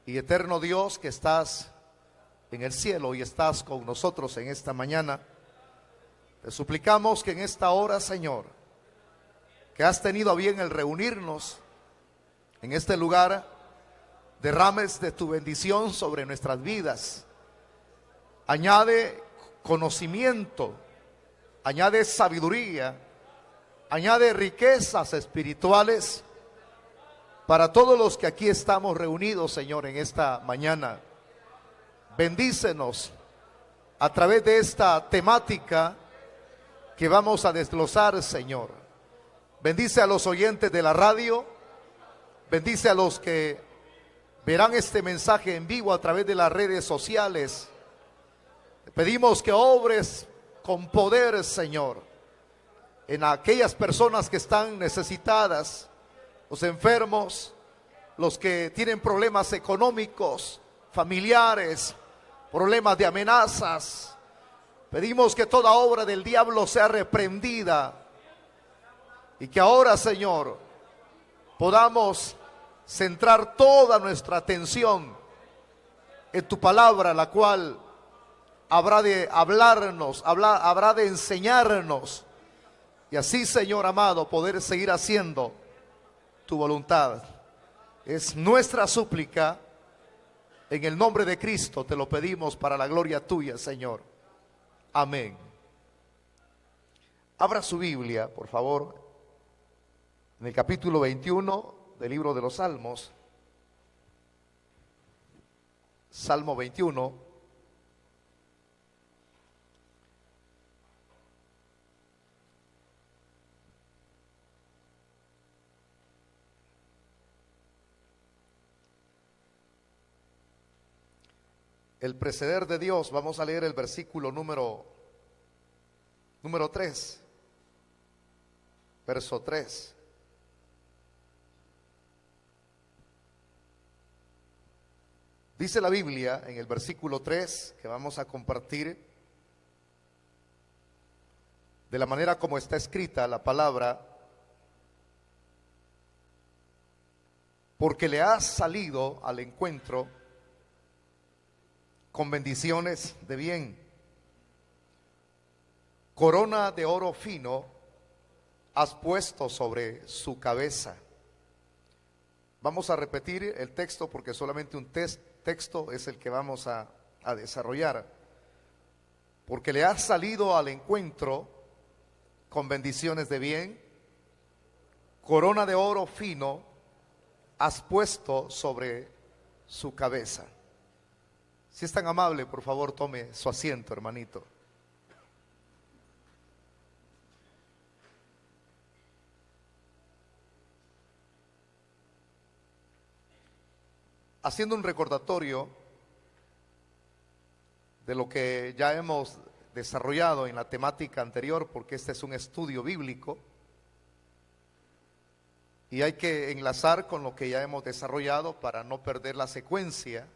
y eterno Dios que estás en el cielo y estás con nosotros en esta mañana, te suplicamos que en esta hora, Señor, que has tenido a bien el reunirnos en este lugar, derrames de tu bendición sobre nuestras vidas. Añade conocimiento, añade sabiduría, añade riquezas espirituales para todos los que aquí estamos reunidos, Señor, en esta mañana. Bendícenos a través de esta temática que vamos a desglosar, Señor. Bendice a los oyentes de la radio, bendice a los que verán este mensaje en vivo a través de las redes sociales. Te pedimos que obres con poder, Señor, en aquellas personas que están necesitadas, los enfermos, los que tienen problemas económicos, familiares, problemas de amenazas. Pedimos que toda obra del diablo sea reprendida y que ahora, Señor, podamos centrar toda nuestra atención en tu palabra, la cual habrá de hablarnos, habrá de enseñarnos, y así, Señor amado, poder seguir haciendo tu voluntad. Es nuestra súplica, en el nombre de Cristo te lo pedimos para la gloria tuya, Señor. Amén. Abra su Biblia, por favor, en el capítulo 21 del libro de los Salmos. Salmo 21. El preceder de Dios, vamos a leer el versículo número 3, verso 3. Dice la Biblia en el versículo 3 que vamos a compartir, de la manera como está escrita la palabra: porque le has salido al encuentro con bendiciones de bien, corona de oro fino has puesto sobre su cabeza. Vamos a repetir el texto porque solamente un texto es el que vamos a desarrollar. Porque le has salido al encuentro con bendiciones de bien, corona de oro fino has puesto sobre su cabeza. Si es tan amable, por favor, tome su asiento, hermanito. Haciendo un recordatorio de lo que ya hemos desarrollado en la temática anterior, porque este es un estudio bíblico y hay que enlazar con lo que ya hemos desarrollado para no perder la secuencia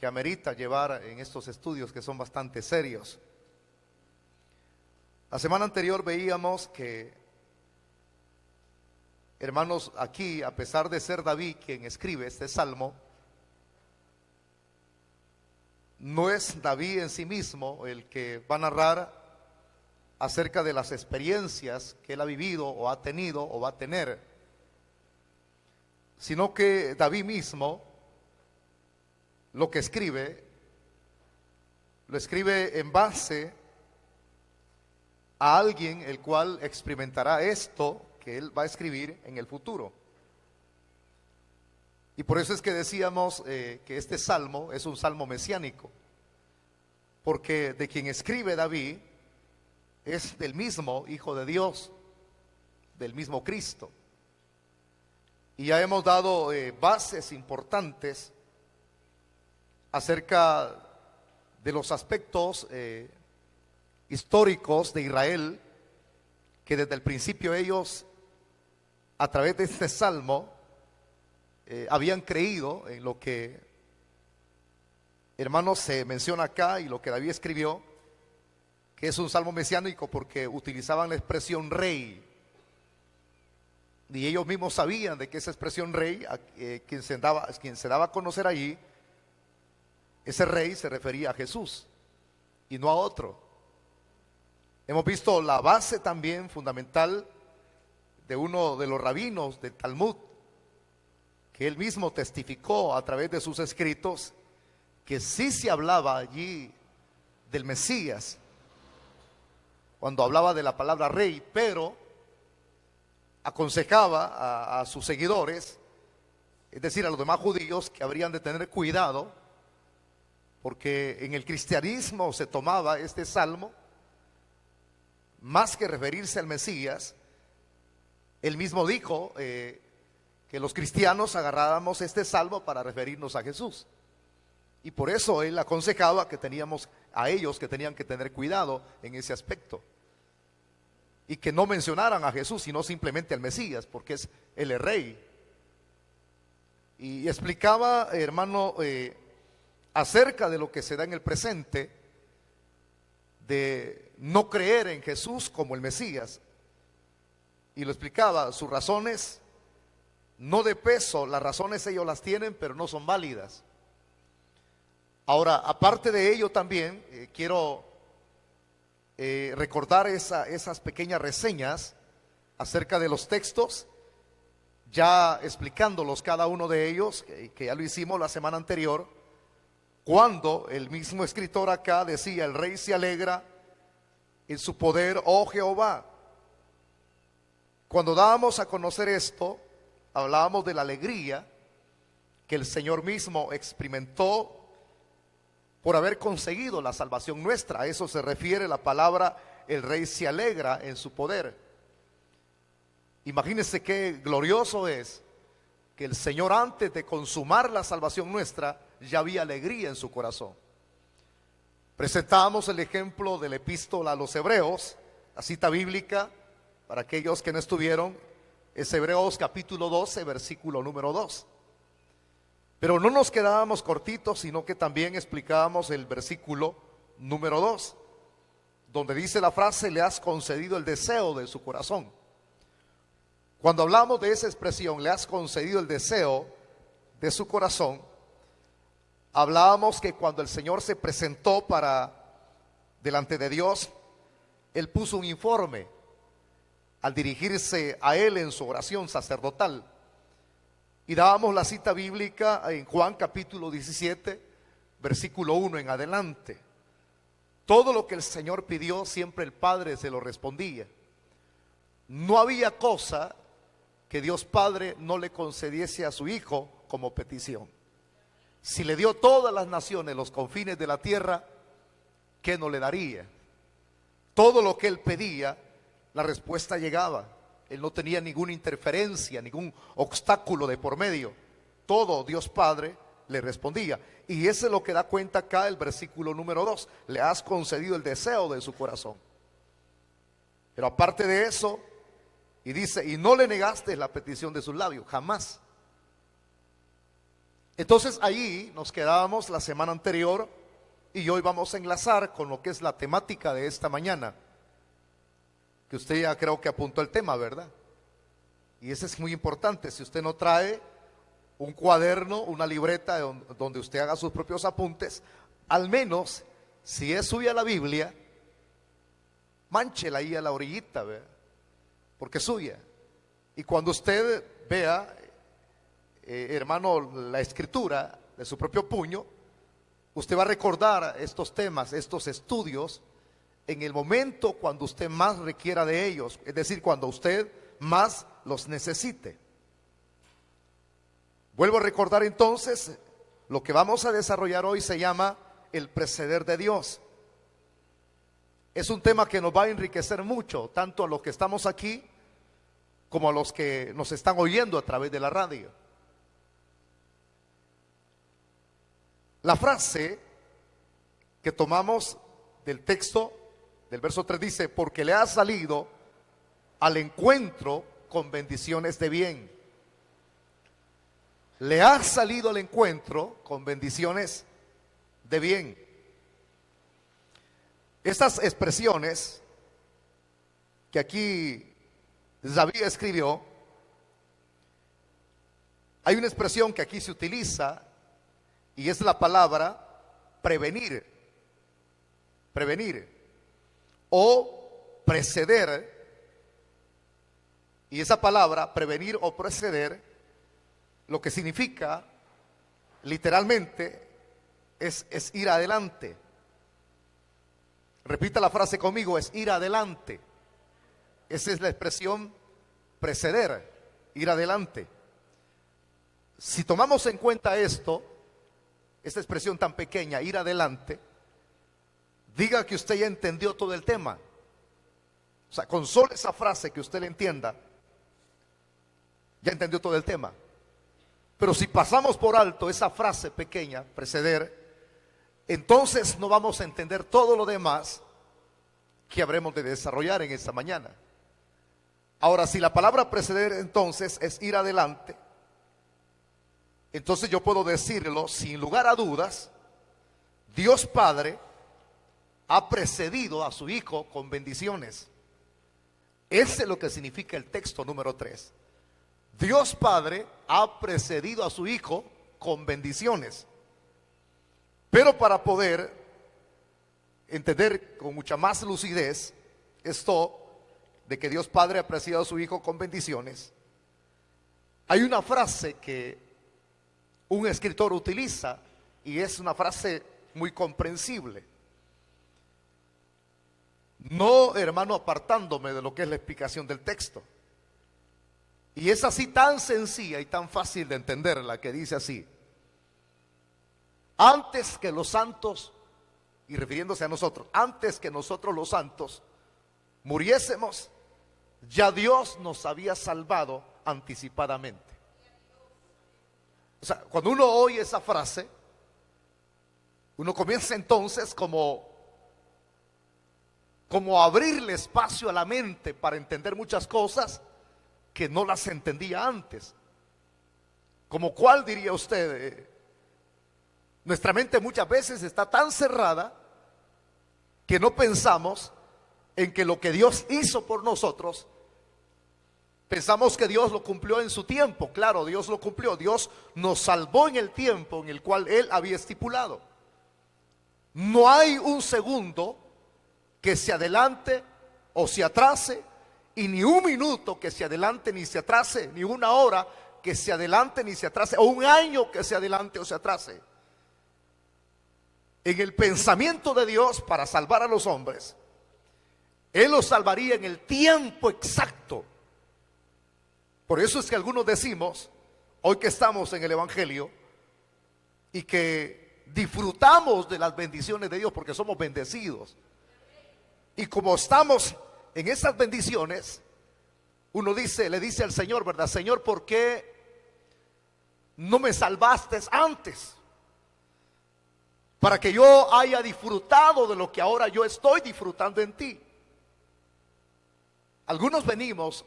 que amerita llevar en estos estudios que son bastante serios. La semana anterior veíamos que, hermanos, aquí, a pesar de ser David quien escribe este salmo, no es David en sí mismo el que va a narrar acerca de las experiencias que él ha vivido o ha tenido o va a tener, sino que David mismo lo que escribe, lo escribe en base a alguien el cual experimentará esto que él va a escribir en el futuro. Y por eso es que decíamos que este salmo es un salmo mesiánico, porque de quien escribe David es del mismo Hijo de Dios, del mismo Cristo. Y ya hemos dado bases importantes acerca de los aspectos históricos de Israel, que desde el principio ellos, a través de este salmo, habían creído en lo que, hermanos, se menciona acá y lo que David escribió, que es un salmo mesiánico porque utilizaban la expresión rey. y ellos mismos sabían de que esa expresión rey, quien se daba a conocer allí, ese rey se refería a Jesús y no a otro. Hemos visto la base también fundamental de uno de los rabinos del Talmud, que él mismo testificó a través de sus escritos que sí se hablaba allí del Mesías, cuando hablaba de la palabra rey, pero aconsejaba a sus seguidores, es decir, a los demás judíos, que habrían de tener cuidado, porque en el cristianismo se tomaba este salmo, más que referirse al Mesías. Él mismo dijo que los cristianos agarrábamos este salmo para referirnos a Jesús. Y por eso él aconsejaba que teníamos a ellos que tenían que tener cuidado en ese aspecto. Y que no mencionaran a Jesús, sino simplemente al Mesías, porque es el rey. Y explicaba, hermano, acerca de lo que se da en el presente, de no creer en Jesús como el Mesías. Y lo explicaba, sus razones, no de peso, las razones ellos las tienen, pero no son válidas. Ahora, aparte de ello también, quiero recordar esas pequeñas reseñas acerca de los textos, ya explicándolos cada uno de ellos, que ya lo hicimos la semana anterior, cuando el mismo escritor acá decía: el rey se alegra en su poder, oh Jehová. Cuando dábamos a conocer esto, hablábamos de la alegría que el Señor mismo experimentó por haber conseguido la salvación nuestra. A eso se refiere la palabra: el rey se alegra en su poder. Imagínense qué glorioso es que el Señor, antes de consumar la salvación nuestra, ya había alegría en su corazón. Presentábamos el ejemplo de la epístola a los Hebreos, la cita bíblica, para aquellos que no estuvieron, es Hebreos capítulo 12, versículo número 2. Pero no nos quedábamos cortitos, sino que también explicábamos el versículo número 2, donde dice la frase: le has concedido el deseo de su corazón. Cuando hablamos de esa expresión, le has concedido el deseo de su corazón, hablábamos que cuando el Señor se presentó delante de Dios, Él puso un informe al dirigirse a Él en su oración sacerdotal. Y dábamos la cita bíblica en Juan capítulo 17, versículo 1 en adelante. Todo lo que el Señor pidió, siempre el Padre se lo respondía. No había cosa que Dios Padre no le concediese a su Hijo como petición. Si le dio todas las naciones, los confines de la tierra, ¿qué no le daría? Todo lo que Él pedía, la respuesta llegaba. Él no tenía ninguna interferencia, ningún obstáculo de por medio. Todo Dios Padre le respondía. Y eso es lo que da cuenta acá el versículo número 2. Le has concedido el deseo de su corazón. Pero aparte de eso, y dice: y no le negaste la petición de sus labios, jamás. Entonces ahí nos quedábamos la semana anterior, y hoy vamos a enlazar con lo que es la temática de esta mañana, que usted ya creo que apuntó el tema, ¿verdad? Y eso es muy importante. Si usted no trae un cuaderno, una libreta donde usted haga sus propios apuntes, al menos, si es suya la Biblia, mánchela ahí a la orillita, ¿verdad? Porque es suya. Y cuando usted vea, hermano, la escritura de su propio puño, usted va a recordar estos temas, estos estudios, en el momento cuando usted más requiera de ellos, es decir, cuando usted más los necesite. Vuelvo a recordar entonces, lo que vamos a desarrollar hoy se llama el preceder de Dios. Es un tema que nos va a enriquecer mucho, tanto a los que estamos aquí, como a los que nos están oyendo a través de la radio. La frase que tomamos del texto, del verso 3, dice: porque le ha salido al encuentro con bendiciones de bien. Le ha salido al encuentro con bendiciones de bien. Estas expresiones que aquí David escribió Hay una expresión que aquí se utiliza y es la palabra prevenir, prevenir o preceder. Y esa palabra prevenir o preceder, lo que significa literalmente es ir adelante. Repita la frase conmigo, es ir adelante. Esa es la expresión preceder, ir adelante. Si tomamos en cuenta esto, esta expresión tan pequeña, ir adelante, diga que usted ya entendió todo el tema. O sea, con solo esa frase que usted le entienda, ya entendió todo el tema. Pero si pasamos por alto esa frase pequeña, preceder, entonces no vamos a entender todo lo demás que habremos de desarrollar en esta mañana. Ahora, si la palabra preceder entonces es ir adelante, entonces yo puedo decirlo sin lugar a dudas, Dios Padre ha precedido a su Hijo con bendiciones. Ese es lo que significa el texto número 3. Dios Padre ha precedido a su Hijo con bendiciones. Pero para poder entender con mucha más lucidez esto de que Dios Padre ha precedido a su Hijo con bendiciones, hay una frase que un escritor utiliza y es una frase muy comprensible. No, hermano, apartándome de lo que es la explicación del texto. Y es así tan sencilla y tan fácil de entenderla, que dice así: antes que los santos, y refiriéndose a nosotros, antes que nosotros los santos muriésemos, ya Dios nos había salvado anticipadamente. O sea, cuando uno oye esa frase, uno comienza entonces como a abrirle espacio a la mente para entender muchas cosas que no las entendía antes. Como cuál, diría usted, nuestra mente muchas veces está tan cerrada que no pensamos en que lo que Dios hizo por nosotros, pensamos que Dios lo cumplió en su tiempo. Claro, Dios lo cumplió. Dios nos salvó en el tiempo en el cual Él había estipulado. No hay un segundo que se adelante o se atrase, y ni un minuto que se adelante ni se atrase, ni una hora que se adelante ni se atrase, o un año que se adelante o se atrase. En el pensamiento de Dios para salvar a los hombres, Él los salvaría en el tiempo exacto. Por eso es que algunos decimos, hoy que estamos en el Evangelio y que disfrutamos de las bendiciones de Dios porque somos bendecidos, y como estamos en esas bendiciones, uno dice, le dice al Señor, ¿verdad? Señor, ¿por qué no me salvaste antes? Para que yo haya disfrutado de lo que ahora yo estoy disfrutando en ti. Algunos venimos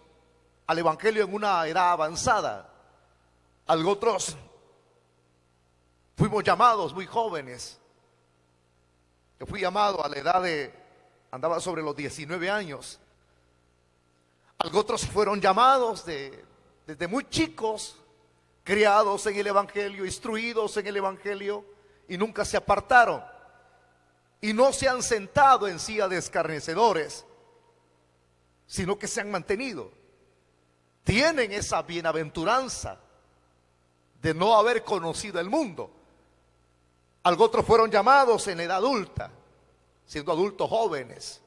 al Evangelio en una edad avanzada. Otros fuimos llamados muy jóvenes. Yo fui llamado a la edad andaba sobre los 19 años. Otros fueron llamados desde muy chicos, criados en el Evangelio, instruidos en el Evangelio, y nunca se apartaron. Y no se han sentado en silla de escarnecedores, sino que se han mantenido. Tienen esa bienaventuranza de no haber conocido el mundo. Otros fueron llamados en edad adulta, siendo adultos jóvenes.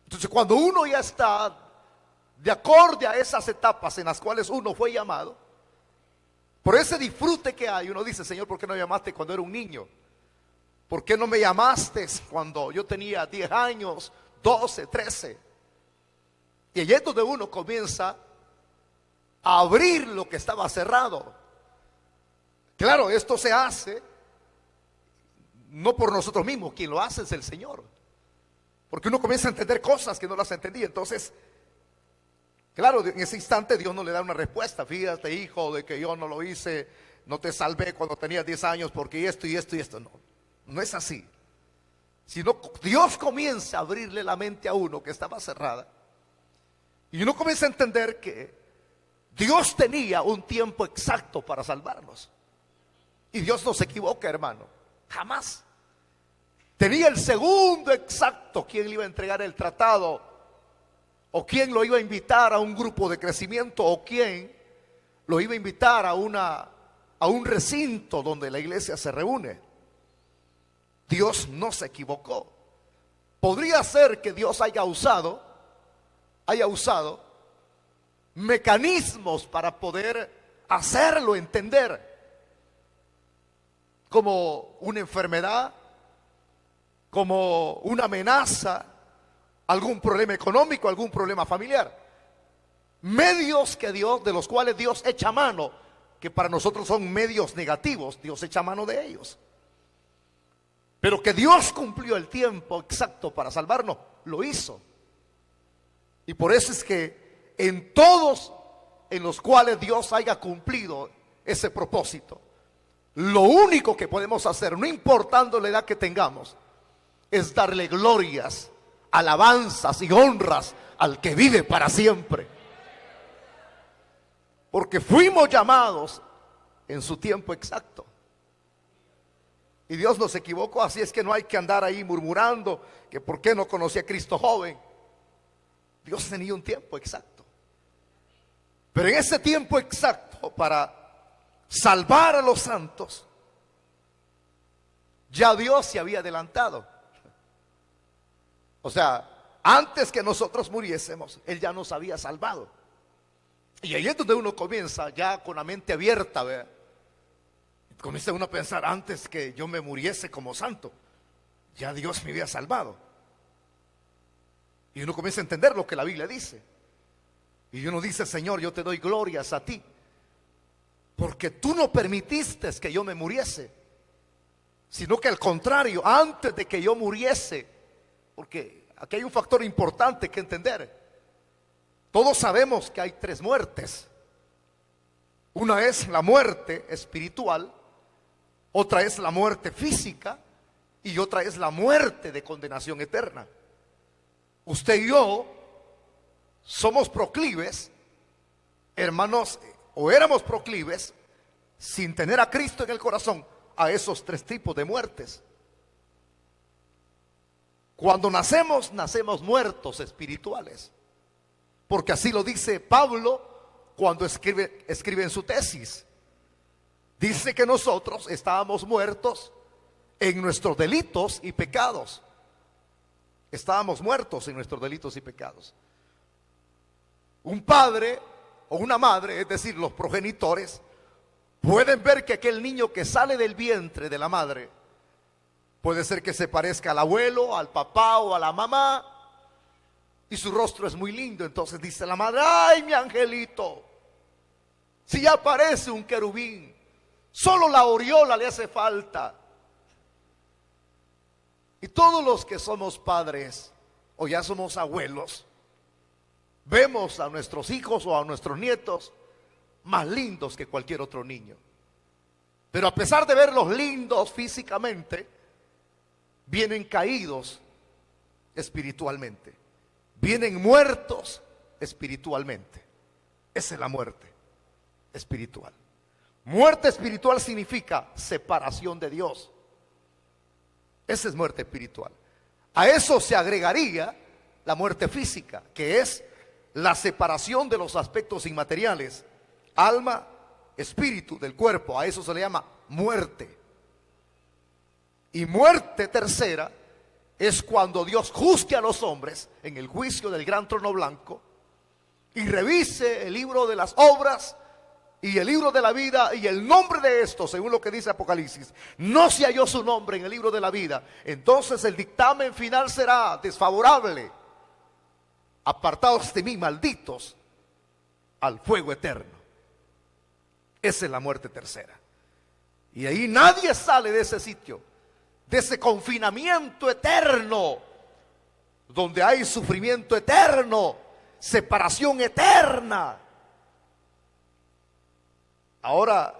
Entonces, cuando uno ya está de acorde a esas etapas en las cuales uno fue llamado, por ese disfrute que hay, uno dice, Señor, ¿por qué no me llamaste cuando era un niño? ¿Por qué no me llamaste cuando yo tenía 10 años, 12, 13? Y allí es donde uno comienza a abrir lo que estaba cerrado. Claro, esto se hace no por nosotros mismos, quien lo hace es el Señor. Porque uno comienza a entender cosas que no las entendía. Entonces, claro, en ese instante Dios no le da una respuesta. Fíjate, hijo, de que yo no lo hice, no te salvé cuando tenías 10 años porque esto y esto y esto. No, no es así. Sino Dios comienza a abrirle la mente a uno que estaba cerrada. Y uno comienza a entender que Dios tenía un tiempo exacto para salvarnos. Y Dios no se equivoca, hermano, jamás. Tenía el segundo exacto, quién le iba a entregar el tratado, o quién lo iba a invitar a un grupo de crecimiento, o quién lo iba a invitar a un recinto donde la iglesia se reúne. Dios no se equivocó. Podría ser que Dios haya usado mecanismos para poder hacerlo entender, como una enfermedad, como una amenaza, algún problema económico, algún problema familiar. Medios de los cuales Dios echa mano, que para nosotros son medios negativos, Dios echa mano de ellos. Pero que Dios cumplió el tiempo exacto para salvarnos, lo hizo. Y por eso es que en todos en los cuales Dios haya cumplido ese propósito, lo único que podemos hacer, no importando la edad que tengamos, es darle glorias, alabanzas y honras al que vive para siempre. Porque fuimos llamados en su tiempo exacto. Y Dios no se equivocó, así es que no hay que andar ahí murmurando que por qué no conocí a Cristo joven. Dios tenía un tiempo exacto. Pero en ese tiempo exacto para salvar a los santos, ya Dios se había adelantado. O sea, antes que nosotros muriésemos, Él ya nos había salvado. Y ahí es donde uno comienza ya con la mente abierta, ¿verdad? Comienza uno a pensar, antes que yo me muriese como santo, ya Dios me había salvado. Y uno comienza a entender lo que la Biblia dice. Y uno dice, Señor, yo te doy glorias a ti, porque tú no permitiste que yo me muriese, sino que al contrario, antes de que yo muriese, porque aquí hay un factor importante que entender. Todos sabemos que hay tres muertes. Una es la muerte espiritual, otra es la muerte física y otra es la muerte de condenación eterna. Usted y yo somos proclives, hermanos, o éramos proclives, sin tener a Cristo en el corazón, a esos tres tipos de muertes. Cuando nacemos, nacemos muertos espirituales, porque así lo dice Pablo cuando escribe en su tesis. Dice que nosotros estábamos muertos en nuestros delitos y pecados. Estábamos muertos en nuestros delitos y pecados. Un padre o una madre, es decir, los progenitores, pueden ver que aquel niño que sale del vientre de la madre puede ser que se parezca al abuelo, al papá o a la mamá, y su rostro es muy lindo. Entonces dice la madre, ay, mi angelito, si ya parece un querubín, solo la aureola le hace falta. Y todos los que somos padres o ya somos abuelos, vemos a nuestros hijos o a nuestros nietos más lindos que cualquier otro niño. Pero a pesar de verlos lindos físicamente, vienen caídos espiritualmente, vienen muertos espiritualmente. Esa es la muerte espiritual. Muerte espiritual significa separación de Dios. Esa es muerte espiritual. A eso se agregaría la muerte física, que es la separación de los aspectos inmateriales, alma, espíritu del cuerpo. A eso se le llama muerte. Y muerte tercera es cuando Dios juzgue a los hombres en el juicio del gran trono blanco y revise el libro de las obras y el libro de la vida, y el nombre de estos, según lo que dice Apocalipsis, no se halló su nombre en el libro de la vida. Entonces el dictamen final será desfavorable: apartados de mí, malditos, al fuego eterno. Esa es la muerte tercera. Y ahí nadie sale de ese sitio, de ese confinamiento eterno, donde hay sufrimiento eterno, separación eterna. Ahora,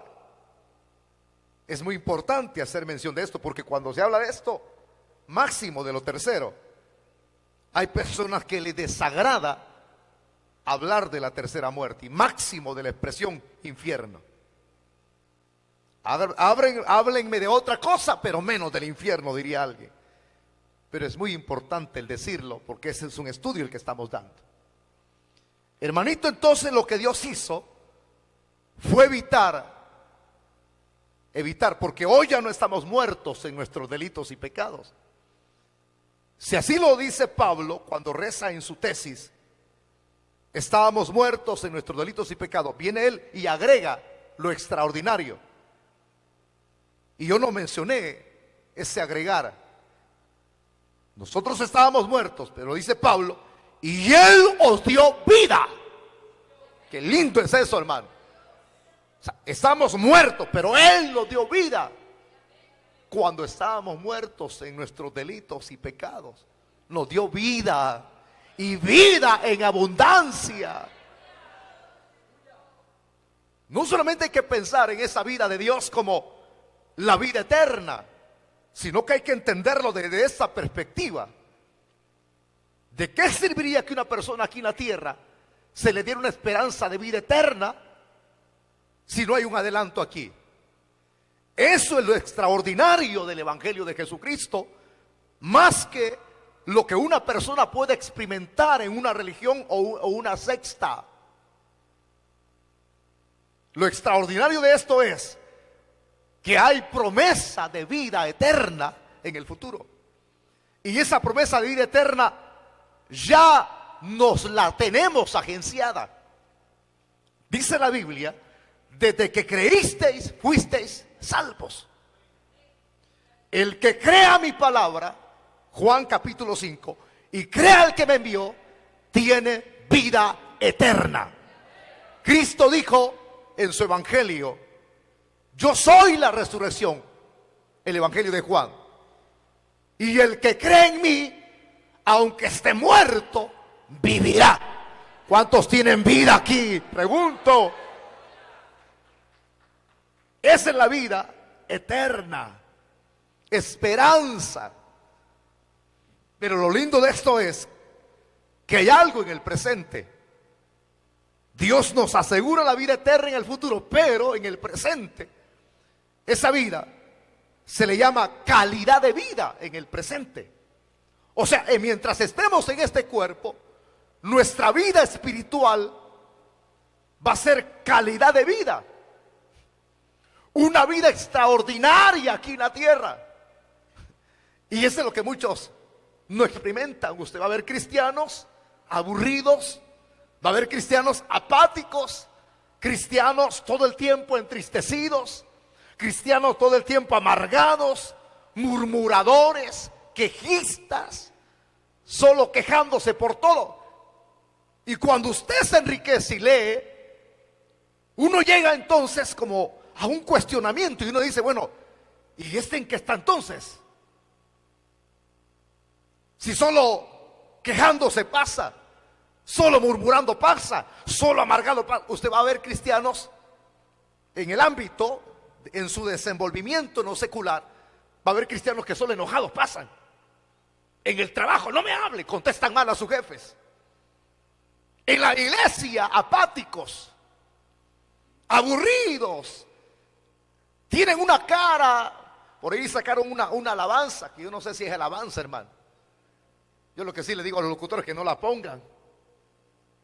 es muy importante hacer mención de esto, porque cuando se habla de esto, máximo de lo tercero, hay personas que les desagrada hablar de la tercera muerte y máximo de la expresión infierno. Háblenme de otra cosa, pero menos del infierno, diría alguien. Pero es muy importante el decirlo, porque ese es un estudio el que estamos dando. Hermanito, entonces lo que Dios hizo fue evitar, porque hoy ya no estamos muertos en nuestros delitos y pecados. Si así lo dice Pablo cuando reza en su tesis, estábamos muertos en nuestros delitos y pecados, viene él y agrega lo extraordinario. Y yo no mencioné ese agregar. Nosotros estábamos muertos, pero dice Pablo, y él os dio vida. Qué lindo es eso, hermano. O sea, estamos muertos, pero él nos dio vida. Cuando estábamos muertos en nuestros delitos y pecados, nos dio vida, y vida en abundancia. No solamente hay que pensar en esa vida de Dios como la vida eterna, sino que hay que entenderlo desde esa perspectiva. ¿De qué serviría que una persona aquí en la tierra se le diera una esperanza de vida eterna si no hay un adelanto aquí? Eso es lo extraordinario del Evangelio de Jesucristo, más que lo que una persona puede experimentar en una religión o una secta. Lo extraordinario de esto es que hay promesa de vida eterna en el futuro. Y esa promesa de vida eterna ya nos la tenemos agenciada. Dice la Biblia, desde que creísteis, fuisteis salvos. El que crea mi palabra, Juan capítulo 5, y crea al que me envió, tiene vida eterna. Cristo dijo en su evangelio, yo soy la resurrección, el evangelio de Juan, y el que cree en mí, aunque esté muerto, vivirá. ¿Cuántos tienen vida aquí? Pregunto. Esa es la vida eterna, esperanza. Pero lo lindo de esto es que hay algo en el presente. Dios nos asegura la vida eterna en el futuro, pero en el presente, esa vida se le llama calidad de vida en el presente. O sea, mientras estemos en este cuerpo, nuestra vida espiritual va a ser calidad de vida. Una vida extraordinaria aquí en la tierra. Y eso es lo que muchos no experimentan. Usted va a ver cristianos aburridos, va a haber cristianos apáticos, cristianos todo el tiempo entristecidos, cristianos todo el tiempo amargados, murmuradores, quejistas, solo quejándose por todo. Y cuando usted se enriquece y lee, uno llega entonces como a un cuestionamiento y uno dice, bueno, ¿y este en qué está entonces? Si solo quejándose pasa, solo murmurando pasa, solo amargado pasa. Usted va a ver cristianos en el ámbito, en su desenvolvimiento no secular, va a haber cristianos que solo enojados pasan. En el trabajo, no me hable, contestan mal a sus jefes. En la iglesia, apáticos, aburridos, tienen una cara. Por ahí sacaron una alabanza, que yo no sé si es alabanza, hermano. Yo lo que sí le digo a los locutores que no la pongan,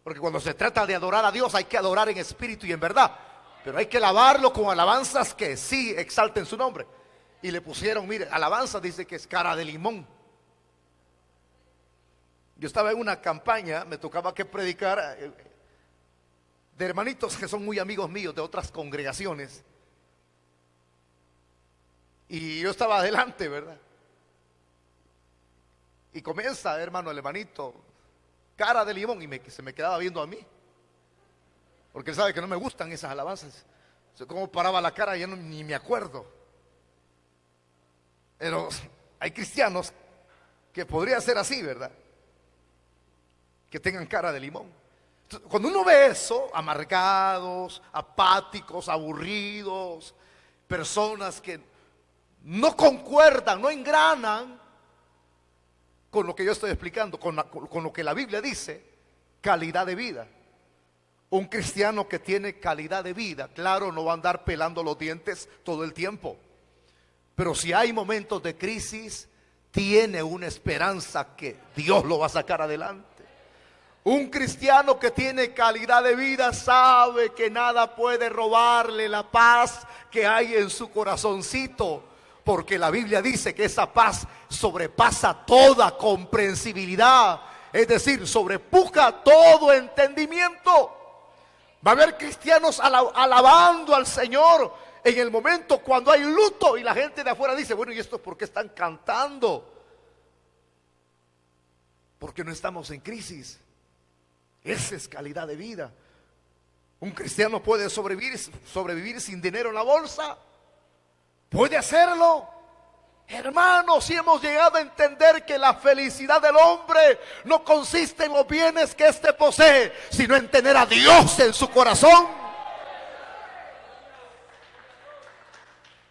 porque cuando se trata de adorar a Dios hay que adorar en espíritu y en verdad, pero hay que alabarlo con alabanzas que sí exalten su nombre. Y le pusieron, mire, alabanza dice que es cara de limón. Yo estaba en una campaña, me tocaba que predicar de hermanitos que son muy amigos míos de otras congregaciones, y yo estaba adelante, ¿verdad? Y comienza, hermano, el hermanito, cara de limón, y se me quedaba viendo a mí, porque él sabe que no me gustan esas alabanzas. O sea, cómo paraba la cara, ya ni me acuerdo. Pero hay cristianos que podría ser así, ¿verdad? Que tengan cara de limón. Entonces, cuando uno ve eso, amargados, apáticos, aburridos, personas que no concuerdan, no engranan con lo que yo estoy explicando, con lo que la Biblia dice, calidad de vida. Un cristiano que tiene calidad de vida, claro, no va a andar pelando los dientes todo el tiempo. Pero si hay momentos de crisis, tiene una esperanza que Dios lo va a sacar adelante. Un cristiano que tiene calidad de vida sabe que nada puede robarle la paz que hay en su corazoncito, porque la Biblia dice que esa paz sobrepasa toda comprensibilidad, es decir, sobrepuja todo entendimiento. Va a haber cristianos alabando al Señor en el momento cuando hay luto y la gente de afuera dice, bueno, ¿y esto por qué están cantando? Porque no estamos en crisis. Esa es calidad de vida. Un cristiano puede sobrevivir sin dinero en la bolsa. Puede hacerlo. Hermanos, si hemos llegado a entender que la felicidad del hombre no consiste en los bienes que éste posee, sino en tener a Dios en su corazón.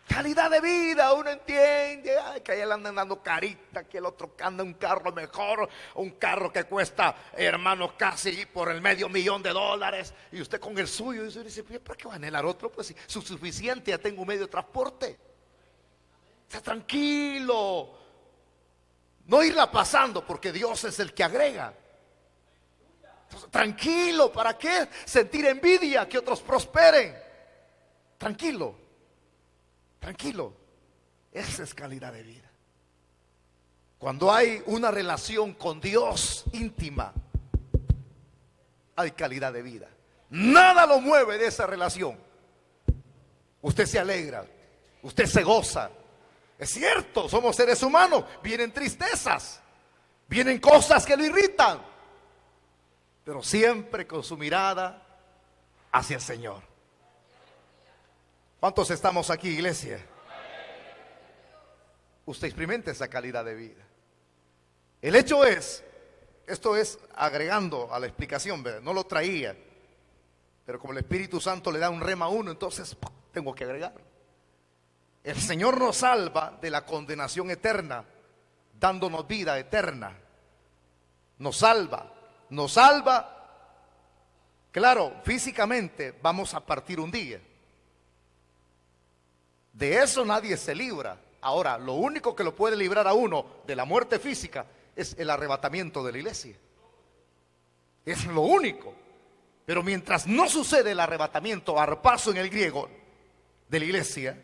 Calidad de vida, uno entiende, ay, que ahí le andan dando carita, que el otro anda un carro mejor, un carro que cuesta, hermano, casi por el $500,000, y usted con el suyo, y usted dice, ¿para qué va a anhelar otro? Pues si su suficiente, ya tengo un medio de transporte. Está tranquilo, no irla pasando, porque Dios es el que agrega. Entonces, tranquilo, ¿para qué sentir envidia que otros prosperen? Tranquilo. Tranquilo, esa es calidad de vida. Cuando hay una relación con Dios íntima, hay calidad de vida. Nada lo mueve de esa relación. Usted se alegra, usted se goza. Es cierto, somos seres humanos, vienen tristezas, vienen cosas que lo irritan, pero siempre con su mirada hacia el Señor. ¿Cuántos estamos aquí, iglesia? Usted experimenta esa calidad de vida. El hecho es, esto es agregando a la explicación, ¿verdad? No lo traía, pero como el Espíritu Santo le da un rema a uno, entonces tengo que agregarlo. El Señor nos salva de la condenación eterna, dándonos vida eterna. Nos salva, claro, físicamente vamos a partir un día. De eso nadie se libra. Ahora, lo único que lo puede librar a uno de la muerte física es el arrebatamiento de la iglesia. Es lo único. Pero mientras no sucede el arrebatamiento, arpazo en el griego, de la iglesia,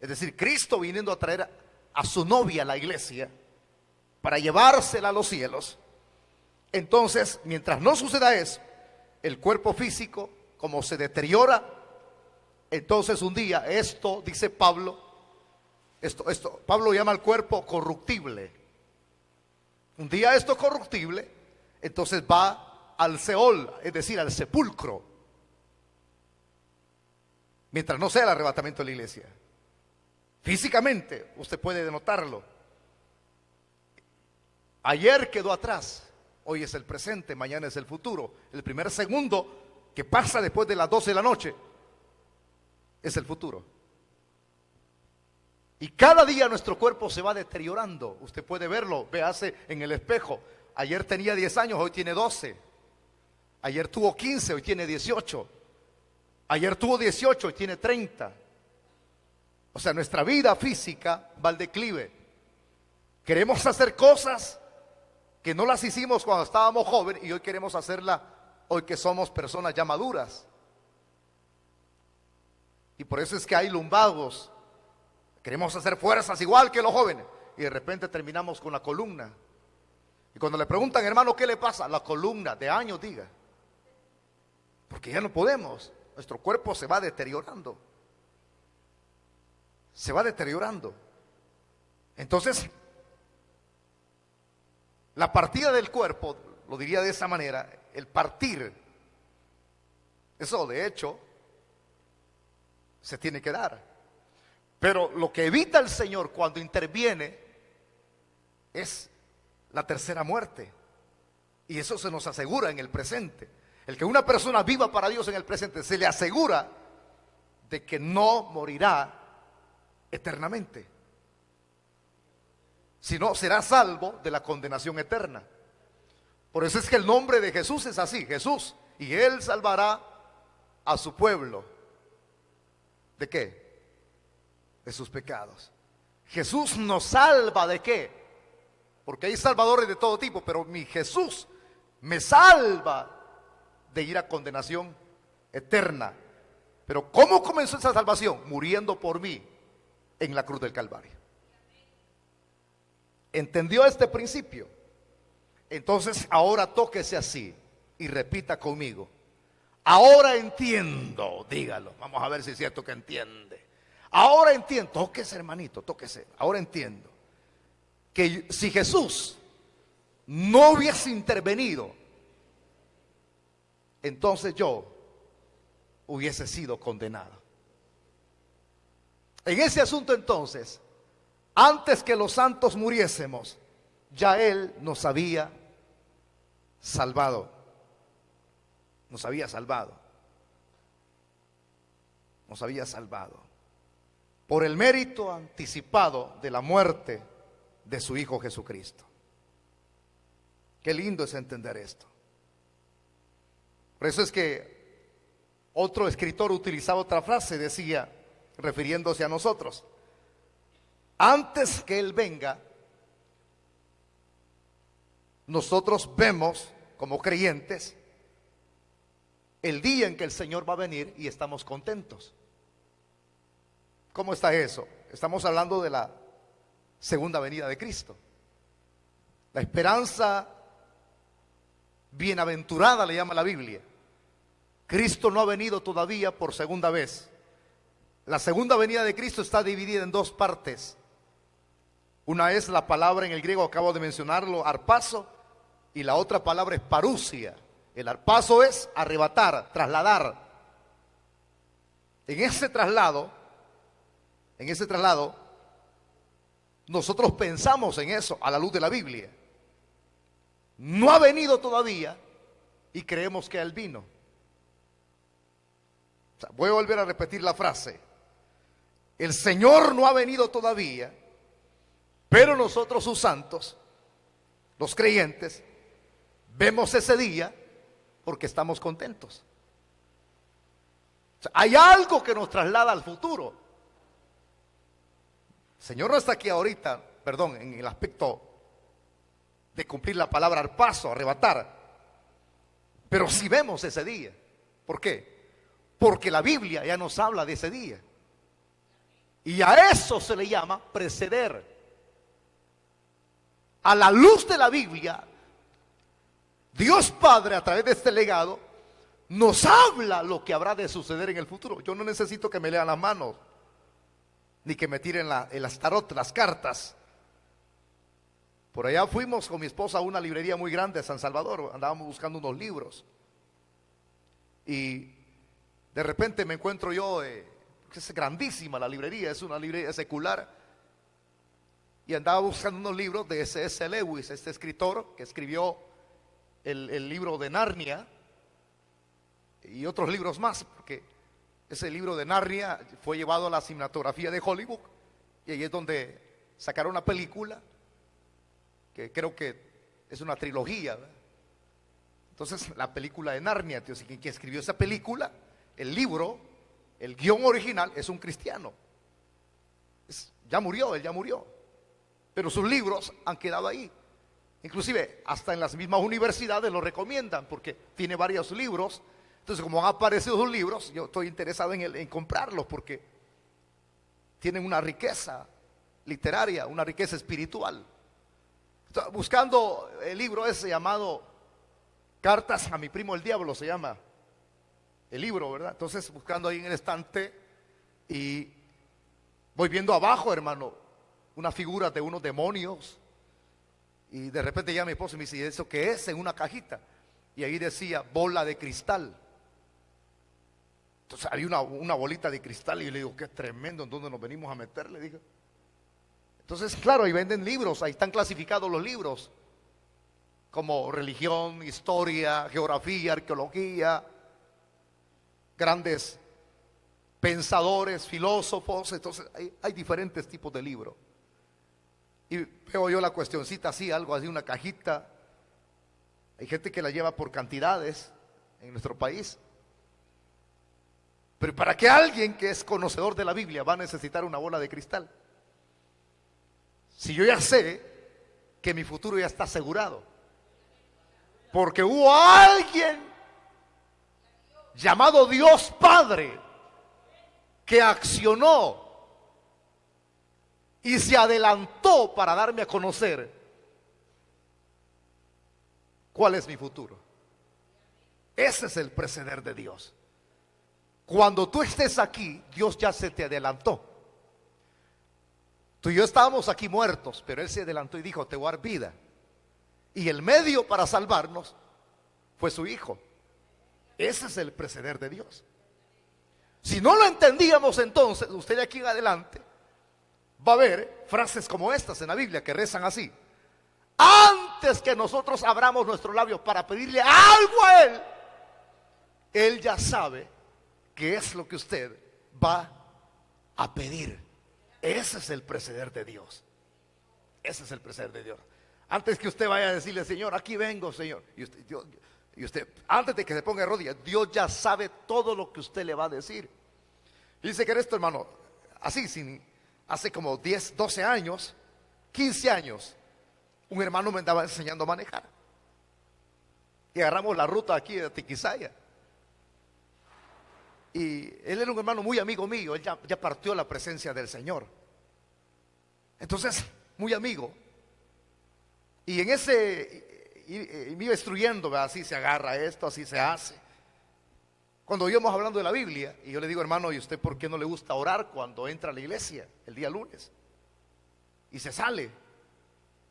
es decir, Cristo viniendo a traer a su novia a la iglesia para llevársela a los cielos, entonces, mientras no suceda eso, el cuerpo físico, como se deteriora, entonces un día, esto dice Pablo, Pablo llama al cuerpo corruptible. Un día esto corruptible, entonces va al Seol, es decir, al sepulcro. Mientras no sea el arrebatamiento de la iglesia. Físicamente, usted puede denotarlo. Ayer quedó atrás, hoy es el presente, mañana es el futuro. El primer segundo que pasa después de las 12 de la noche es el futuro. Y cada día nuestro cuerpo se va deteriorando. Usted puede verlo, véase en el espejo. Ayer tenía 10 años, hoy tiene 12. Ayer tuvo 15, hoy tiene 18. Ayer tuvo 18, hoy tiene 30. O sea, nuestra vida física va al declive. Queremos hacer cosas que no las hicimos cuando estábamos jóvenes y hoy queremos hacerlas hoy que somos personas ya maduras. Y por eso es que hay lumbagos. Queremos hacer fuerzas igual que los jóvenes y de repente terminamos con la columna. Y cuando le preguntan, hermano, ¿qué le pasa? La columna de años, diga. Porque ya no podemos. Nuestro cuerpo se va deteriorando. Se va deteriorando. Entonces, la partida del cuerpo, lo diría de esa manera, el partir, eso de hecho se tiene que dar. Pero lo que evita el Señor cuando interviene es la tercera muerte. Y eso se nos asegura en el presente. El que una persona viva para Dios en el presente se le asegura de que no morirá eternamente, sino será salvo de la condenación eterna. Por eso es que el nombre de Jesús es así, Jesús, y Él salvará a su pueblo. ¿De qué? De sus pecados. Jesús nos salva ¿de qué? Porque hay salvadores de todo tipo, pero mi Jesús me salva de ir a condenación eterna. Pero ¿cómo comenzó esa salvación? Muriendo por mí en la cruz del Calvario. ¿Entendió este principio? Entonces ahora tóquese así y repita conmigo: ahora entiendo. Dígalo, vamos a ver si es cierto que entiende. Ahora entiendo, tóquese hermanito, tóquese. Ahora entiendo que si Jesús no hubiese intervenido, entonces yo hubiese sido condenado. En ese asunto entonces, antes que los santos muriésemos, ya Él nos había salvado. Nos había salvado. Nos había salvado. Por el mérito anticipado de la muerte de su Hijo Jesucristo. Qué lindo es entender esto. Por eso es que otro escritor utilizaba otra frase, decía, refiriéndose a nosotros: antes que Él venga, nosotros vemos como creyentes el día en que el Señor va a venir y estamos contentos. ¿Cómo está eso? Estamos hablando de la segunda venida de Cristo. La esperanza bienaventurada le llama la Biblia. Cristo no ha venido todavía por segunda vez. La segunda venida de Cristo está dividida en dos partes. Una es la palabra en el griego, acabo de mencionarlo, arpazo, y la otra palabra es parusia. El arpazo es arrebatar, trasladar. En ese traslado, nosotros pensamos en eso a la luz de la Biblia. No ha venido todavía y creemos que Él vino. O sea, voy a volver a repetir la frase. El Señor no ha venido todavía, pero nosotros, sus santos, los creyentes, vemos ese día porque estamos contentos. O sea, hay algo que nos traslada al futuro. El Señor no está aquí ahorita, perdón, en el aspecto de cumplir la palabra al paso, arrebatar. Pero sí vemos ese día. ¿Por qué? Porque la Biblia ya nos habla de ese día. Y a eso se le llama preceder. A la luz de la Biblia, Dios Padre, a través de este legado, nos habla lo que habrá de suceder en el futuro. Yo no necesito que me lean las manos, ni que me tiren las tarot, las cartas. Por allá fuimos con mi esposa a una librería muy grande de San Salvador. Andábamos buscando unos libros. Y de repente me encuentro yo, es grandísima la librería, es una librería secular. Y andaba buscando unos libros de C.S. Lewis, este escritor que escribió el libro de Narnia y otros libros más, porque ese libro de Narnia fue llevado a la cinematografía de Hollywood y ahí es donde sacaron una película que creo que es una trilogía, ¿verdad? Entonces la película de Narnia, entonces, quien escribió esa película, el libro, el guión original es un cristiano. Ya murió, él ya murió, pero sus libros han quedado ahí. Inclusive hasta en las mismas universidades lo recomiendan porque tiene varios libros. Entonces, como han aparecido sus libros, yo estoy interesado en comprarlos porque tienen una riqueza literaria, una riqueza espiritual. Entonces, buscando el libro ese llamado Cartas a mi primo el diablo, se llama el libro, ¿verdad? Entonces, buscando ahí en el estante y voy viendo abajo, hermano, una figura de unos demonios. Y de repente ya mi esposo me dice: ¿y eso qué es? En una cajita. Y ahí decía bola de cristal. Entonces había una bolita de cristal y yo le digo: qué tremendo, ¿en dónde nos venimos a meter? Le digo. Entonces, claro, ahí venden libros, ahí están clasificados los libros como religión, historia, geografía, arqueología, grandes pensadores, filósofos. Entonces hay diferentes tipos de libros. Y veo yo la cuestioncita así, algo así, una cajita. Hay gente que la lleva por cantidades en nuestro país. Pero para que alguien que es conocedor de la Biblia va a necesitar una bola de cristal. Si yo ya sé que mi futuro ya está asegurado, porque hubo alguien llamado Dios Padre que accionó y se adelantó para darme a conocer cuál es mi futuro. Ese es el proceder de Dios. Cuando tú estés aquí, Dios ya se te adelantó. Tú y yo estábamos aquí muertos, pero Él se adelantó y dijo: te voy a dar vida. Y el medio para salvarnos fue su Hijo. Ese es el proceder de Dios. Si no lo entendíamos, entonces usted de aquí en adelante va a ver frases como estas en la Biblia que rezan así: antes que nosotros abramos nuestros labios para pedirle algo a Él, Él ya sabe qué es lo que usted va a pedir. Ese es el proceder de Dios. Ese es el proceder de Dios. Antes que usted vaya a decirle: Señor, aquí vengo, Señor, y usted, antes de que se ponga de rodillas, Dios ya sabe todo lo que usted le va a decir. Dice que esto, hermano, así, hace como 10, 12 años, 15 años, un hermano me andaba enseñando a manejar. Y agarramos la ruta aquí de Tiquisaya. Y él era un hermano muy amigo mío. Él ya partió a la presencia del Señor. Entonces, muy amigo. Y en ese, y me iba instruyendo, ¿verdad? Así se agarra esto, así se hace. Cuando íbamos hablando de la Biblia, y yo le digo: hermano, ¿y usted por qué no le gusta orar cuando entra a la iglesia el día lunes? Y se sale.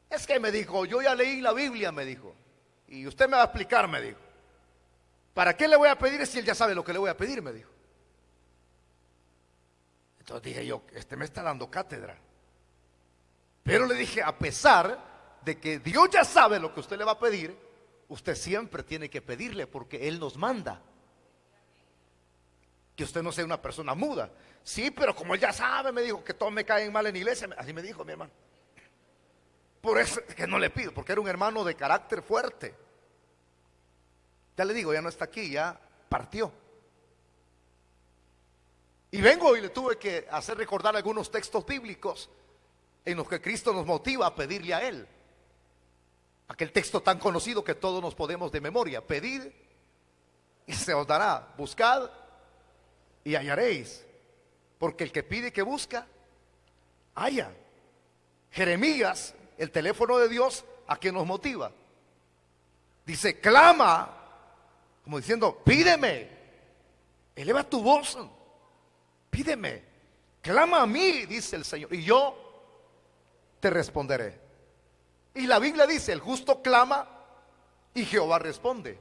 Es que me dijo: yo ya leí la Biblia, me dijo, y usted me va a explicar, me dijo. ¿Para qué le voy a pedir si él ya sabe lo que le voy a pedir?, me dijo. Entonces dije yo: este me está dando cátedra. Pero le dije: a pesar de que Dios ya sabe lo que usted le va a pedir, usted siempre tiene que pedirle, porque Él nos manda. Que usted no sea una persona muda. Sí, pero como Él ya sabe, me dijo, que todos me caen mal en la iglesia. Así me dijo mi hermano. Por eso es que no le pido, porque era un hermano de carácter fuerte. Ya le digo, ya no está aquí, ya partió. Y vengo y le tuve que hacer recordar algunos textos bíblicos en los que Cristo nos motiva a pedirle a Él. Aquel texto tan conocido que todos nos podemos de memoria: pedid y se os dará, buscad y hallaréis, porque el que pide y que busca, halla. Jeremías, el teléfono de Dios, ¿a qué nos motiva? Dice: clama, como diciendo: pídeme, eleva tu voz, pídeme, clama a mí, dice el Señor, y yo te responderé. Y la Biblia dice: el justo clama y Jehová responde.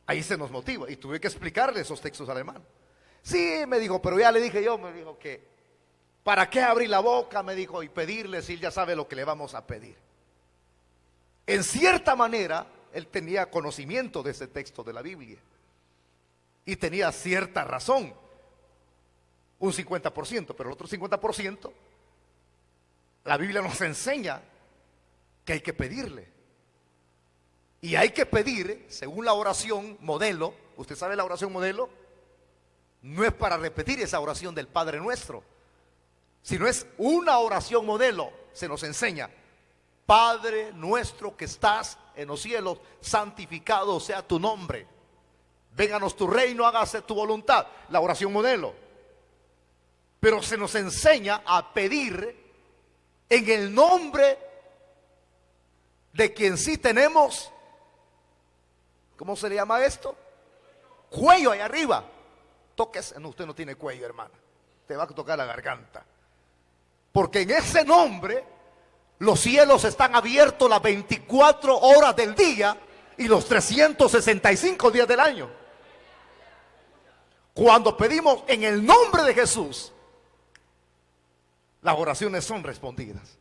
Ahí se nos motiva. Y tuve que explicarle esos textos al hermano. Sí, me dijo, pero ya le dije yo, me dijo, que ¿para qué abrir la boca?, me dijo, y pedirle si él ya sabe lo que le vamos a pedir. En cierta manera, él tenía conocimiento de ese texto de la Biblia. Y tenía cierta razón. Un 50%, pero el otro 50%, la Biblia nos enseña que hay que pedirle. Y hay que pedir según la oración modelo. ¿Usted sabe la oración modelo? No es para repetir esa oración del Padre Nuestro, sino es una oración modelo. Se nos enseña: Padre nuestro que estás en los cielos, santificado sea tu nombre. Vénganos tu reino, hágase tu voluntad. La oración modelo. Pero se nos enseña a pedir en el nombre de quien sí tenemos, ¿cómo se le llama esto? Cuello ahí arriba. Tóquese. No, usted no tiene cuello, hermana. Te va a tocar la garganta. Porque en ese nombre los cielos están abiertos las 24 horas del día y los 365 días del año. Cuando pedimos en el nombre de Jesús, las oraciones son respondidas.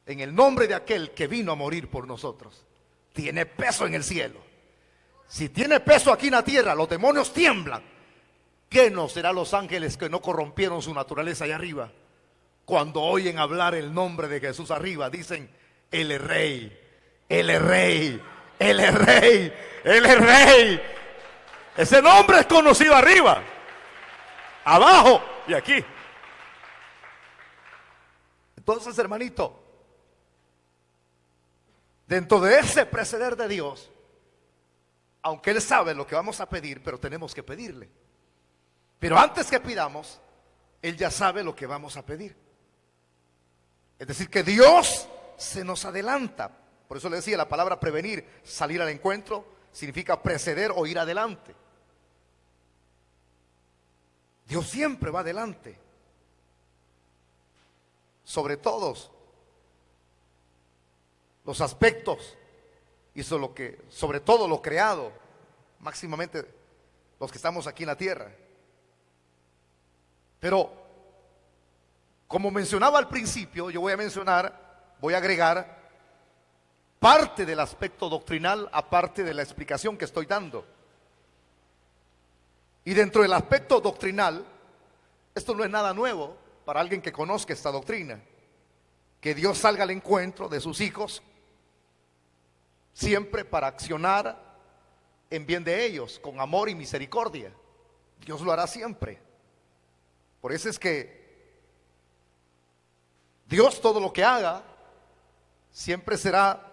En el nombre de aquel que vino a morir por nosotros. Tiene peso en el cielo. Si tiene peso aquí en la tierra, los demonios tiemblan. ¿Qué no será los ángeles que no corrompieron su naturaleza allá arriba? Cuando oyen hablar el nombre de Jesús arriba, dicen: Él es Rey, Él es rey, Él es rey, Él es rey. Ese nombre es conocido arriba, abajo y aquí. Entonces, hermanito, dentro de ese proceder de Dios, aunque Él sabe lo que vamos a pedir, pero tenemos que pedirle. Pero antes que pidamos, Él ya sabe lo que vamos a pedir. Es decir, que Dios se nos adelanta. Por eso le decía, la palabra prevenir, salir al encuentro, significa preceder o ir adelante. Dios siempre va adelante. Sobre todos los aspectos y sobre todo lo creado, máximamente los que estamos aquí en la tierra. Pero, como mencionaba al principio, yo voy a agregar parte del aspecto doctrinal aparte de la explicación que estoy dando. Y dentro del aspecto doctrinal, esto no es nada nuevo para alguien que conozca esta doctrina, que Dios salga al encuentro de sus hijos, siempre para accionar en bien de ellos, con amor y misericordia. Dios lo hará siempre. Por eso es que Dios todo lo que haga siempre será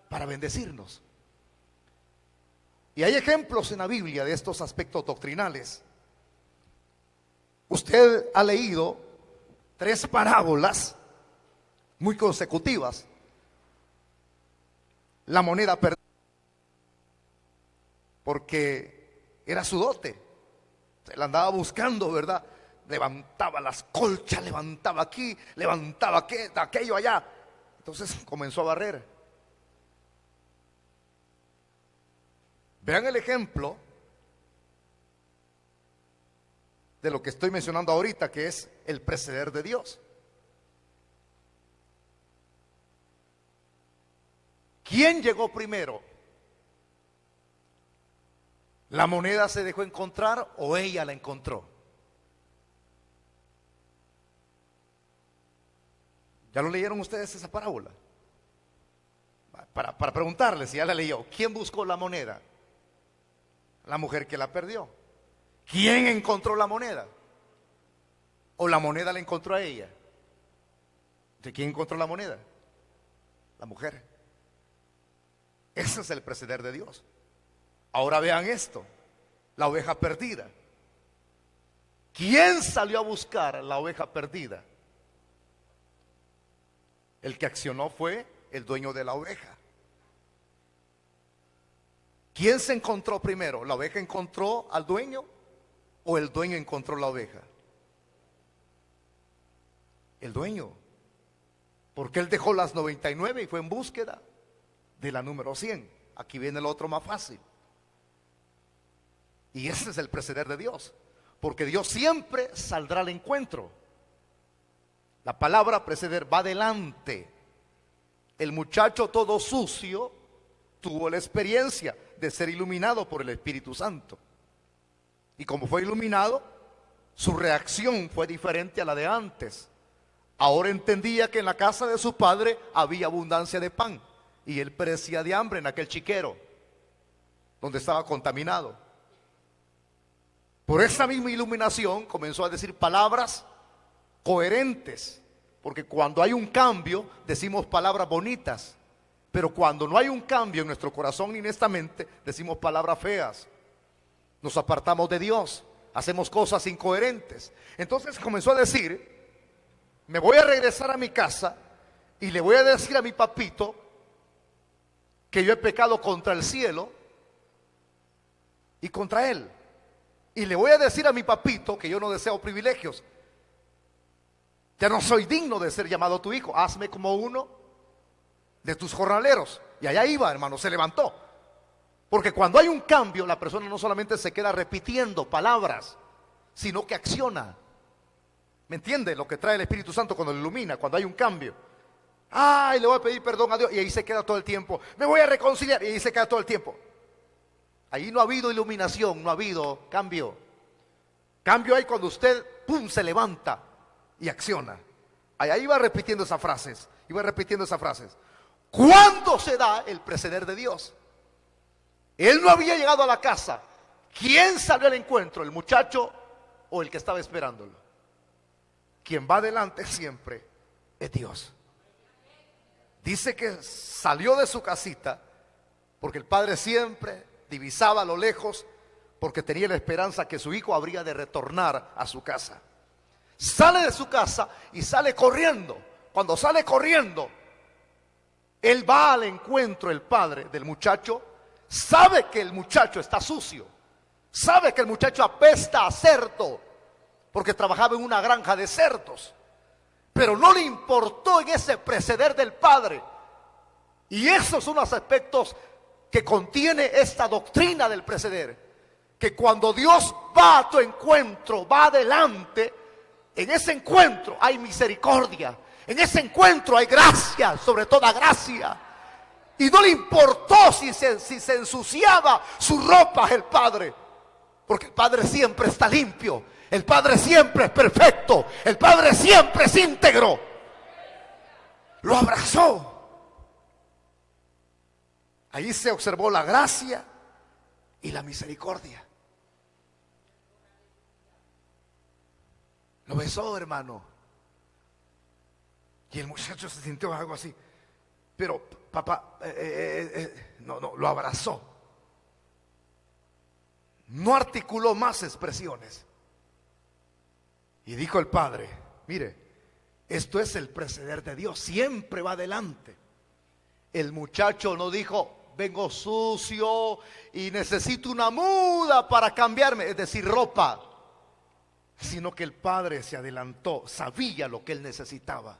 para bendecirnos. Y hay ejemplos en la Biblia de estos aspectos doctrinales. Usted ha leído 3 parábolas muy consecutivas. La moneda perdida, porque era su dote, se la andaba buscando, ¿verdad? Levantaba las colchas, levantaba aquí, levantaba aquello allá. Entonces comenzó a barrer. Vean el ejemplo de lo que estoy mencionando ahorita, que es el proceder de Dios. ¿Quién llegó primero? ¿La moneda se dejó encontrar o ella la encontró? ¿Ya lo leyeron ustedes esa parábola? Para preguntarles si ya la leyó. ¿Quién buscó la moneda? La mujer que la perdió. ¿Quién encontró la moneda? ¿O la moneda la encontró a ella? ¿De quién encontró la moneda? La mujer. Ese es el proceder de Dios. Ahora vean esto, la oveja perdida. ¿Quién salió a buscar la oveja perdida? El que accionó fue el dueño de la oveja. ¿Quién se encontró primero? ¿La oveja encontró al dueño o el dueño encontró la oveja? El dueño. Porque él dejó las 99 y fue en búsqueda de la número 100. Aquí viene el otro más fácil. Y ese es el proceder de Dios, porque Dios siempre saldrá al encuentro. La palabra proceder va adelante. El muchacho todo sucio tuvo la experiencia de ser iluminado por el Espíritu Santo. Y como fue iluminado, su reacción fue diferente a la de antes. Ahora entendía que en la casa de su padre había abundancia de pan, y él perecía de hambre en aquel chiquero donde estaba contaminado. Por esa misma iluminación comenzó a decir palabras coherentes, porque cuando hay un cambio decimos palabras bonitas, pero cuando no hay un cambio en nuestro corazón ni en esta mente, decimos palabras feas. Nos apartamos de Dios, hacemos cosas incoherentes. Entonces comenzó a decir: me voy a regresar a mi casa y le voy a decir a mi papito que yo he pecado contra el cielo y contra él. Y le voy a decir a mi papito que yo no deseo privilegios. Ya no soy digno de ser llamado tu hijo. Hazme como uno de tus jornaleros. Y allá iba, hermano, se levantó. Porque cuando hay un cambio, la persona no solamente se queda repitiendo palabras, sino que acciona. ¿Me entiende lo que trae el Espíritu Santo cuando lo ilumina? Cuando hay un cambio. Ay, le voy a pedir perdón a Dios. Y ahí se queda todo el tiempo. Me voy a reconciliar. Y ahí se queda todo el tiempo. Ahí no ha habido iluminación, no ha habido cambio. Cambio hay cuando usted, pum, se levanta y acciona. Ahí iba repitiendo esas frases. ¿Cuándo se da el preceder de Dios? Él no había llegado a la casa. ¿Quién salió al encuentro? ¿El muchacho o el que estaba esperándolo? Quien va adelante siempre es Dios. Dice que salió de su casita porque el padre siempre divisaba a lo lejos, porque tenía la esperanza que su hijo habría de retornar a su casa. Sale de su casa y sale corriendo. Cuando sale corriendo, él va al encuentro, el padre del muchacho, sabe que el muchacho está sucio, sabe que el muchacho apesta a cerdo, porque trabajaba en una granja de cerdos, pero no le importó en ese preceder del padre. Y esos son los aspectos que contiene esta doctrina del preceder, que cuando Dios va a tu encuentro, va adelante, en ese encuentro hay misericordia, en ese encuentro hay gracia, sobre toda gracia. Y no le importó si se ensuciaba su ropa el padre, porque el padre siempre está limpio, el padre siempre es perfecto, el padre siempre es íntegro. Lo abrazó. Allí se observó la gracia y la misericordia. Lo besó, hermano. Y el muchacho se sintió algo así. Pero papá, no, lo abrazó. No articuló más expresiones. Y dijo el padre: mire, esto es el preceder de Dios, siempre va adelante. El muchacho no dijo: vengo sucio y necesito una muda para cambiarme, es decir, ropa, sino que el padre se adelantó, sabía lo que él necesitaba.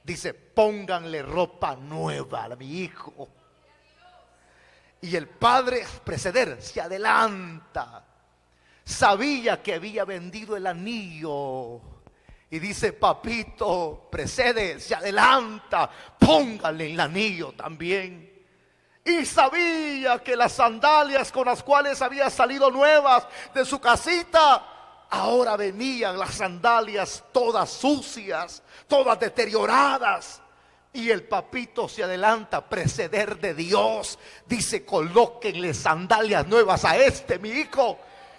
Dice: pónganle ropa nueva a mi hijo. Y el padre, preceder, se adelanta. Sabía que había vendido el anillo. Y dice: papito, precede, se adelanta, póngale el anillo también. Y sabía que las sandalias con las cuales había salido nuevas de su casita, ahora venían las sandalias todas sucias, todas deterioradas. Y el papito se adelanta, preceder de Dios. Dice: colóquenle sandalias nuevas a mi hijo.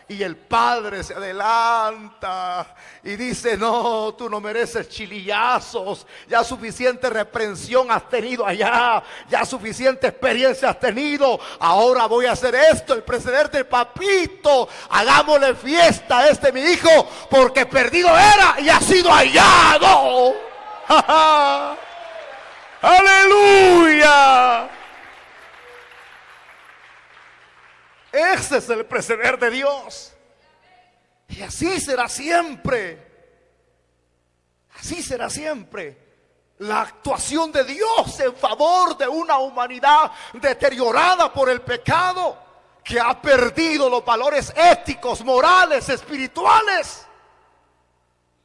Y el padre se adelanta y dice: no, tú no mereces chilillazos, ya suficiente reprensión has tenido allá, ya suficiente experiencia has tenido, ahora voy a hacer esto, el preceder del papito, hagámosle fiesta a mi hijo, porque perdido era y ha sido hallado. ¡Aleluya! Ese es el preceder de Dios. Y así será siempre. Así será siempre. La actuación de Dios en favor de una humanidad deteriorada por el pecado, que ha perdido los valores éticos, morales, espirituales.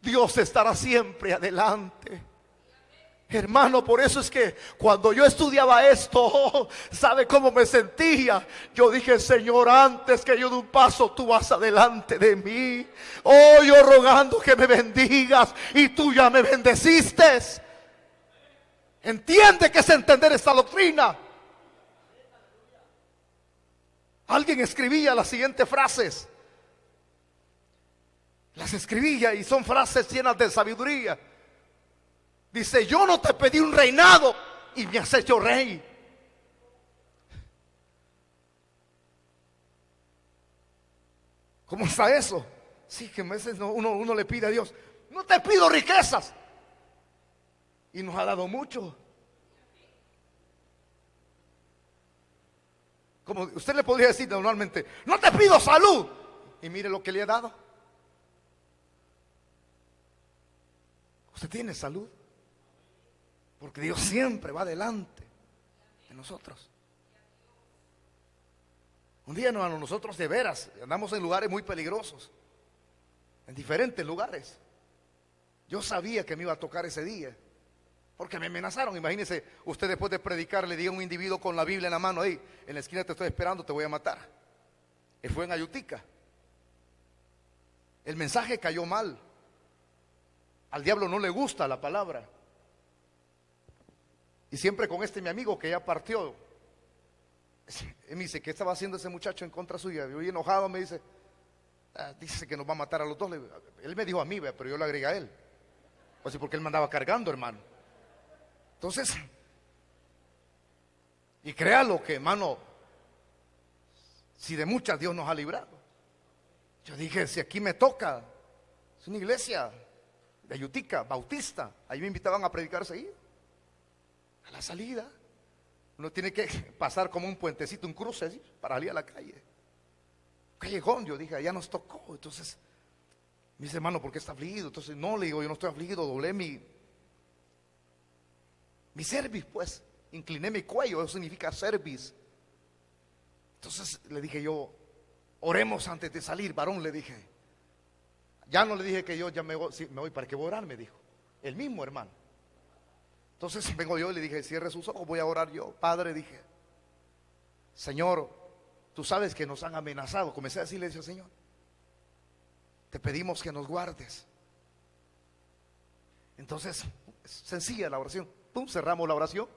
Dios estará siempre adelante. Hermano, por eso es que cuando yo estudiaba esto, ¿sabe cómo me sentía? Yo dije: Señor, antes que yo dé un paso, tú vas adelante de mí. Oh, yo rogando que me bendigas y tú ya me bendeciste. Entiende que es entender esta doctrina. Alguien escribía las siguientes frases. Las escribía y son frases llenas de sabiduría. Dice: yo no te pedí un reinado y me has hecho rey. ¿Cómo está eso? Sí, que a veces uno le pide a Dios: no te pido riquezas, y nos ha dado mucho. Como usted le podría decir normalmente: no te pido salud, y mire lo que le ha dado. Usted tiene salud, porque Dios siempre va adelante de nosotros. Un día nosotros de veras andamos en lugares muy peligrosos, en diferentes lugares. Yo sabía que me iba a tocar ese día, porque me amenazaron. Imagínese usted, después de predicar, le diga a un individuo con la Biblia en la mano: ahí en la esquina te estoy esperando, te voy a matar. Él fue en Ayutica. El mensaje cayó mal. Al diablo no le gusta la palabra. Y siempre con este mi amigo que ya partió. Él me dice, ¿qué estaba haciendo ese muchacho en contra suya? Yo enojado me dice, dice que nos va a matar a los dos. Él me dijo a mí, pero yo le agregué a él. Pues sí, porque él me andaba cargando, hermano. Entonces, y créalo que, hermano, si de muchas Dios nos ha librado. Yo dije, si aquí me toca, es una iglesia de Ayutica, bautista. Ahí me invitaban a predicar seguido. A la salida. Uno tiene que pasar como un puentecito, un cruce, ¿sí?, para salir a la calle. Callejón, yo dije, allá nos tocó. Entonces, me dice, hermano, ¿por qué está afligido? Entonces, no, le digo, yo no estoy afligido, doblé mi cerviz, pues. Incliné mi cuello, eso significa cerviz. Entonces le dije yo, oremos antes de salir, varón, le dije. Ya no le dije que yo ya me voy, sí, me voy, ¿para qué voy a orar? Me dijo, el mismo hermano. Entonces vengo yo y le dije, cierre sus ojos, voy a orar yo. Padre, dije, Señor, tú sabes que nos han amenazado. Comencé a decirle, decía, Señor, te pedimos que nos guardes. Entonces, sencilla la oración. Pum, cerramos la oración.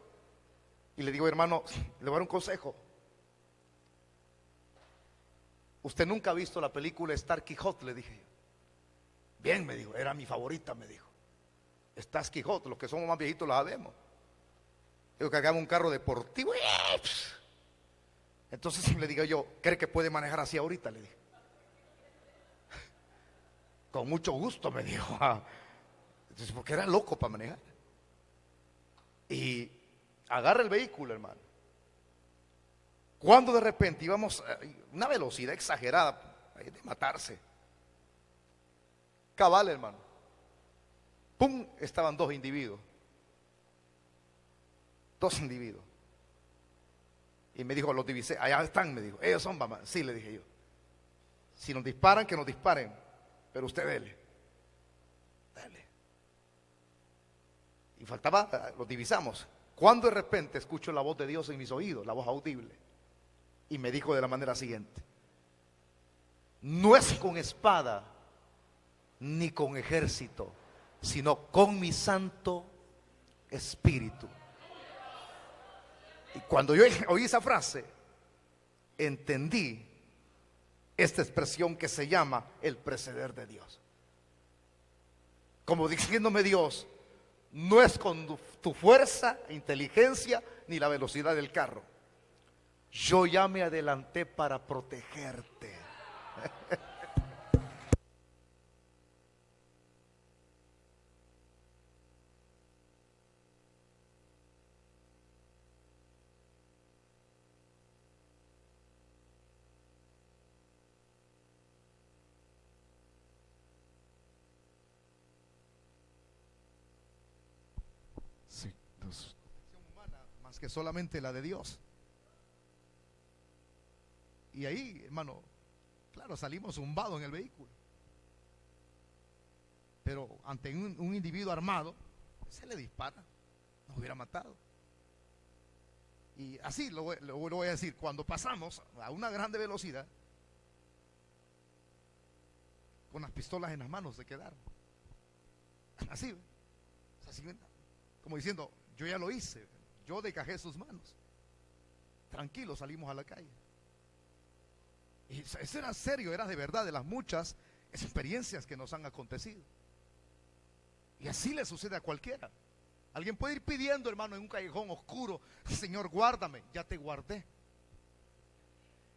Y le digo, hermano, le voy a dar un consejo. Usted nunca ha visto la película Star Quijote, le dije yo. Bien, me dijo, era mi favorita, me dijo. Star Quijote, los que somos más viejitos la sabemos. Digo que hagamos un carro deportivo. Entonces le digo yo, ¿cree que puede manejar así ahorita? Le dije. Con mucho gusto, me dijo. Entonces, porque era loco para manejar. Y agarra el vehículo, hermano. Cuando de repente íbamos a una velocidad exagerada de matarse. Cabal, hermano. Pum, estaban dos individuos. Dos individuos. Y me dijo, los divisé, allá están, me dijo. Ellos son, mamá. Sí, le dije yo. Si nos disparan, que nos disparen. Pero usted dele. Dale. Y faltaba, los divisamos. Cuando de repente escucho la voz de Dios en mis oídos, la voz audible, y me dijo de la manera siguiente: no es con espada ni con ejército, sino con mi Santo Espíritu. Y cuando yo oí esa frase, entendí esta expresión que se llama el preceder de Dios. Como diciéndome Dios, no es con tu fuerza, inteligencia, ni la velocidad del carro. Yo ya me adelanté para protegerte. Sí, pues, humana, más que solamente la de Dios. Y ahí, hermano, claro, salimos zumbados en el vehículo. Pero ante un individuo armado, se le dispara, nos hubiera matado. Y así lo voy a decir, cuando pasamos a una grande velocidad, con las pistolas en las manos se quedaron. Así, como diciendo, yo ya lo hice, yo desgajé sus manos. Tranquilo, salimos a la calle. Y eso era serio, era de verdad, de las muchas experiencias que nos han acontecido. Y así le sucede a cualquiera. Alguien puede ir pidiendo, hermano, en un callejón oscuro: Señor, guárdame. Ya te guardé.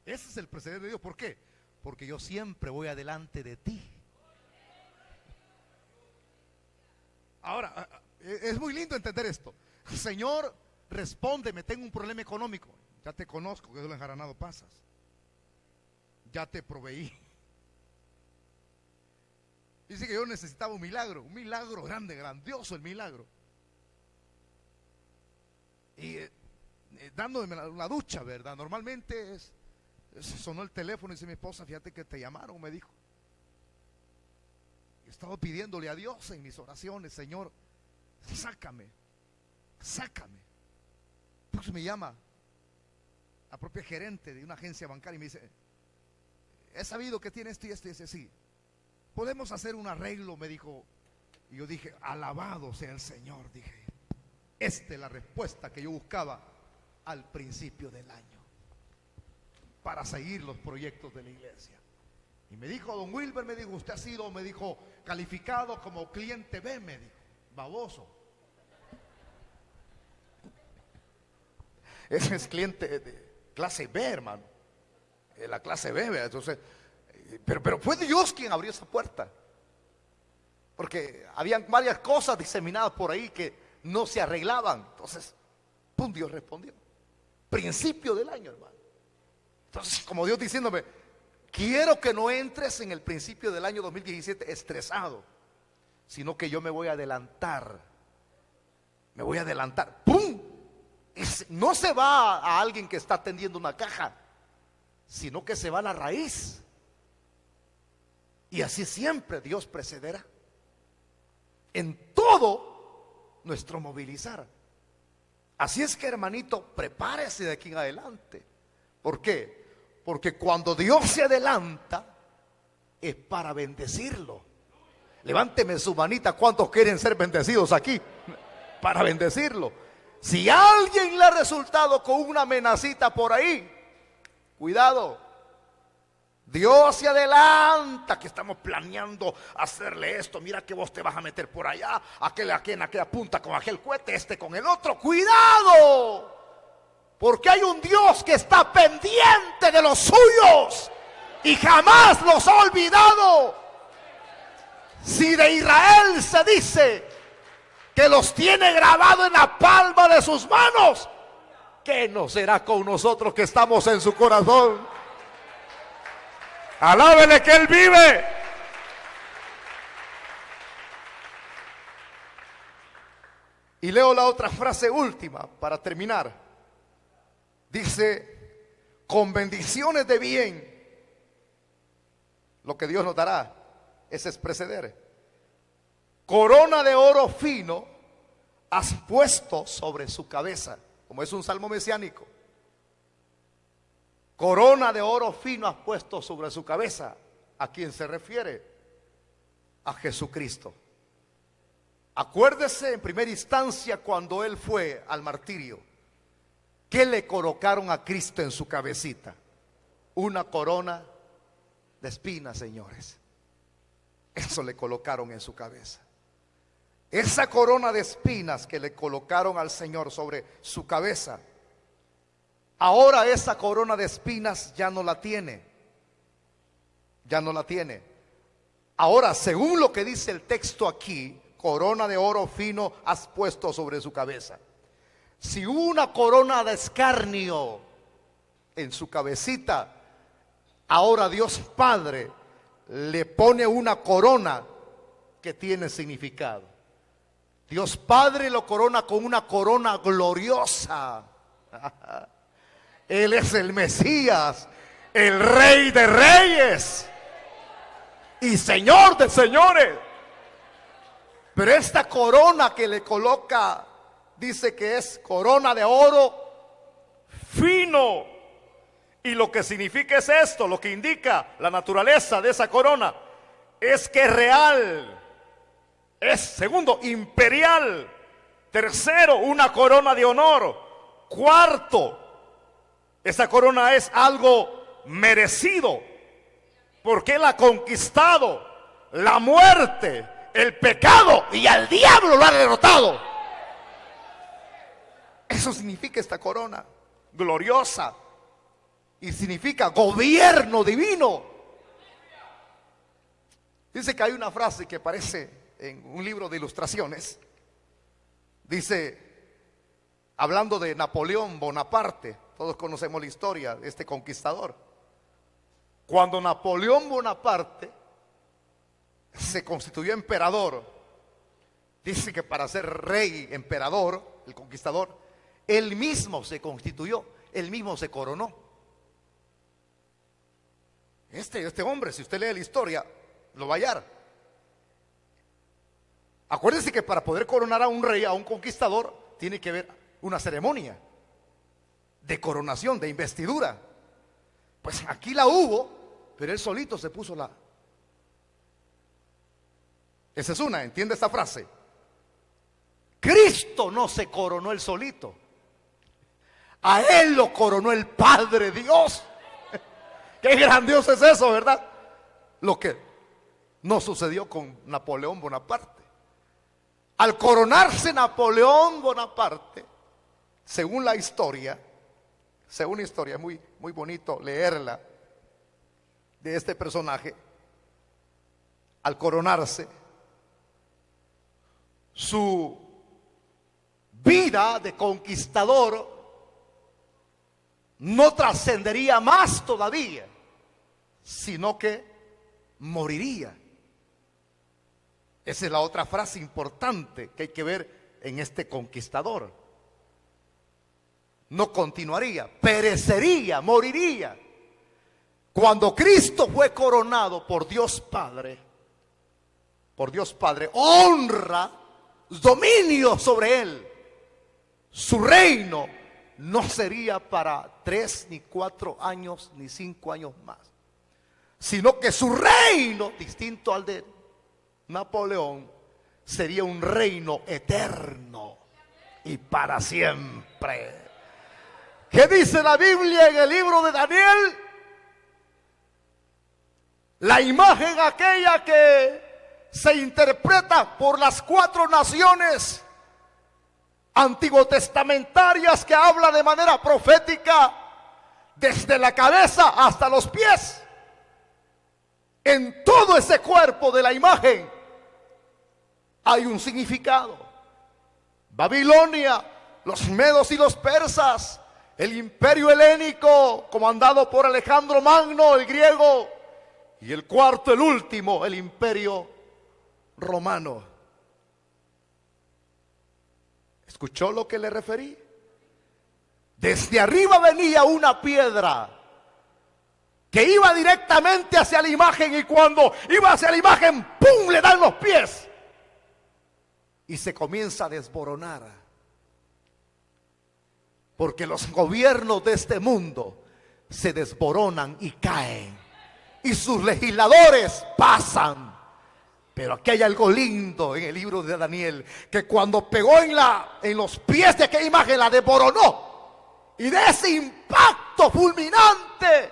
Ese es el preceder de Dios. ¿Por qué? Porque yo siempre voy adelante de ti. Ahora, es muy lindo entender esto. Señor, respóndeme, tengo un problema económico. Ya te conozco, que de lo enjaranado pasas. Ya te proveí. Dice que yo necesitaba un milagro grande, grandioso el milagro. Y dándome la ducha, ¿verdad? Normalmente sonó el teléfono y dice mi esposa, fíjate que te llamaron, me dijo. He estado pidiéndole a Dios en mis oraciones: Señor, sácame. Pues me llama la propia gerente de una agencia bancaria y me dice: he sabido que tiene esto y esto y ese. Sí, podemos hacer un arreglo, me dijo. Y yo dije: alabado sea el Señor, dije. Esta es la respuesta que yo buscaba al principio del año para seguir los proyectos de la iglesia. Y me dijo don Wilber, me dijo, usted ha sido, me dijo, calificado como cliente B, me dijo, baboso. Ese es cliente de clase B, hermano, la clase B, ¿verdad? Entonces, pero fue Dios quien abrió esa puerta, porque habían varias cosas diseminadas por ahí que no se arreglaban. Entonces, pum, Dios respondió. Principio del año, hermano. Entonces, como Dios diciéndome, quiero que no entres en el principio del año 2017 estresado, sino que yo me voy a adelantar. Me voy a adelantar. ¡Pum! No se va a alguien que está atendiendo una caja, sino que se va a la raíz. Y así siempre Dios precederá en todo nuestro movilizar. Así es que, hermanito, prepárese de aquí en adelante. ¿Por qué? Porque cuando Dios se adelanta es para bendecirlo. Levánteme su manita, ¿cuántos quieren ser bendecidos aquí? Para bendecirlo. Si alguien le ha resultado con una amenacita por ahí, cuidado. Dios se adelanta, que estamos planeando hacerle esto. Mira que vos te vas a meter por allá, aquel aquí en aquella punta con aquel cohete, este con el otro. Cuidado, porque hay un Dios que está pendiente de los suyos y jamás los ha olvidado. Si de Israel se dice que los tiene grabado en la palma de sus manos, ¿qué no será con nosotros que estamos en su corazón? Alábele que Él vive. Y leo la otra frase última para terminar. Dice, con bendiciones de bien, lo que Dios nos dará, ese es preceder. Corona de oro fino has puesto sobre su cabeza, como es un salmo mesiánico. Corona de oro fino has puesto sobre su cabeza. ¿A quién se refiere? A Jesucristo. Acuérdese en primera instancia cuando Él fue al martirio, ¿qué le colocaron a Cristo en su cabecita? Una corona de espinas, señores. Eso le colocaron en su cabeza. Esa corona de espinas que le colocaron al Señor sobre su cabeza, ahora esa corona de espinas ya no la tiene. Ya no la tiene. Ahora, según lo que dice el texto aquí, corona de oro fino has puesto sobre su cabeza. Si hubo una corona de escarnio en su cabecita, ahora Dios Padre le pone una corona que tiene significado. Dios Padre lo corona con una corona gloriosa. Él es el Mesías, el Rey de Reyes y Señor de señores. Pero esta corona que le coloca, dice que es corona de oro fino. Y lo que significa es esto, lo que indica la naturaleza de esa corona, es que es real. Es, segundo, imperial. Tercero, una corona de honor. Cuarto, esa corona es algo merecido, porque Él ha conquistado la muerte, el pecado, y al diablo lo ha derrotado. Eso significa esta corona gloriosa, y significa gobierno divino. Dice que hay una frase que aparece en un libro de ilustraciones. Dice, hablando de Napoleón Bonaparte, todos conocemos la historia de este conquistador. Cuando Napoleón Bonaparte se constituyó emperador, dice que para ser rey, emperador, el conquistador, él mismo se constituyó, él mismo se coronó. Este hombre, si usted lee la historia, lo va a hallar. Acuérdense que para poder coronar a un rey, a un conquistador, tiene que haber una ceremonia de coronación, de investidura. Pues aquí la hubo, pero él solito se puso la... Esa es una, ¿entiende esta frase? Cristo Cristo no se coronó él solito. A él lo coronó el Padre Dios. Qué grandioso es eso, ¿verdad? Lo que no sucedió con Napoleón Bonaparte. Al coronarse Napoleón Bonaparte, según la historia, es muy, muy bonito leerla de este personaje. Al coronarse, su vida de conquistador no trascendería más todavía, sino que moriría. Esa es la otra frase importante que hay que ver en este conquistador. No continuaría, perecería, moriría. Cuando Cristo fue coronado por Dios Padre, honra, dominio sobre él. Su reino no sería para 3 ni 4 años ni 5 años más, sino que su reino, distinto al de Napoleón, sería un reino eterno y para siempre. ¿Qué dice la Biblia en el libro de Daniel? La imagen aquella que se interpreta por las 4 naciones antiguotestamentarias, que habla de manera profética desde la cabeza hasta los pies. En todo ese cuerpo de la imagen hay un significado. Babilonia, los medos y los persas, el imperio helénico comandado por Alejandro Magno, el griego, y el cuarto, el último, el imperio romano. ¿Escuchó lo que le referí? Desde arriba venía una piedra que iba directamente hacia la imagen, y cuando iba hacia la imagen, ¡pum!, le dan los pies y se comienza a desboronar. Porque los gobiernos de este mundo se desboronan y caen, y sus legisladores pasan. Pero aquí hay algo lindo en el libro de Daniel, que cuando pegó en los pies de aquella imagen, la desboronó, y de ese impacto fulminante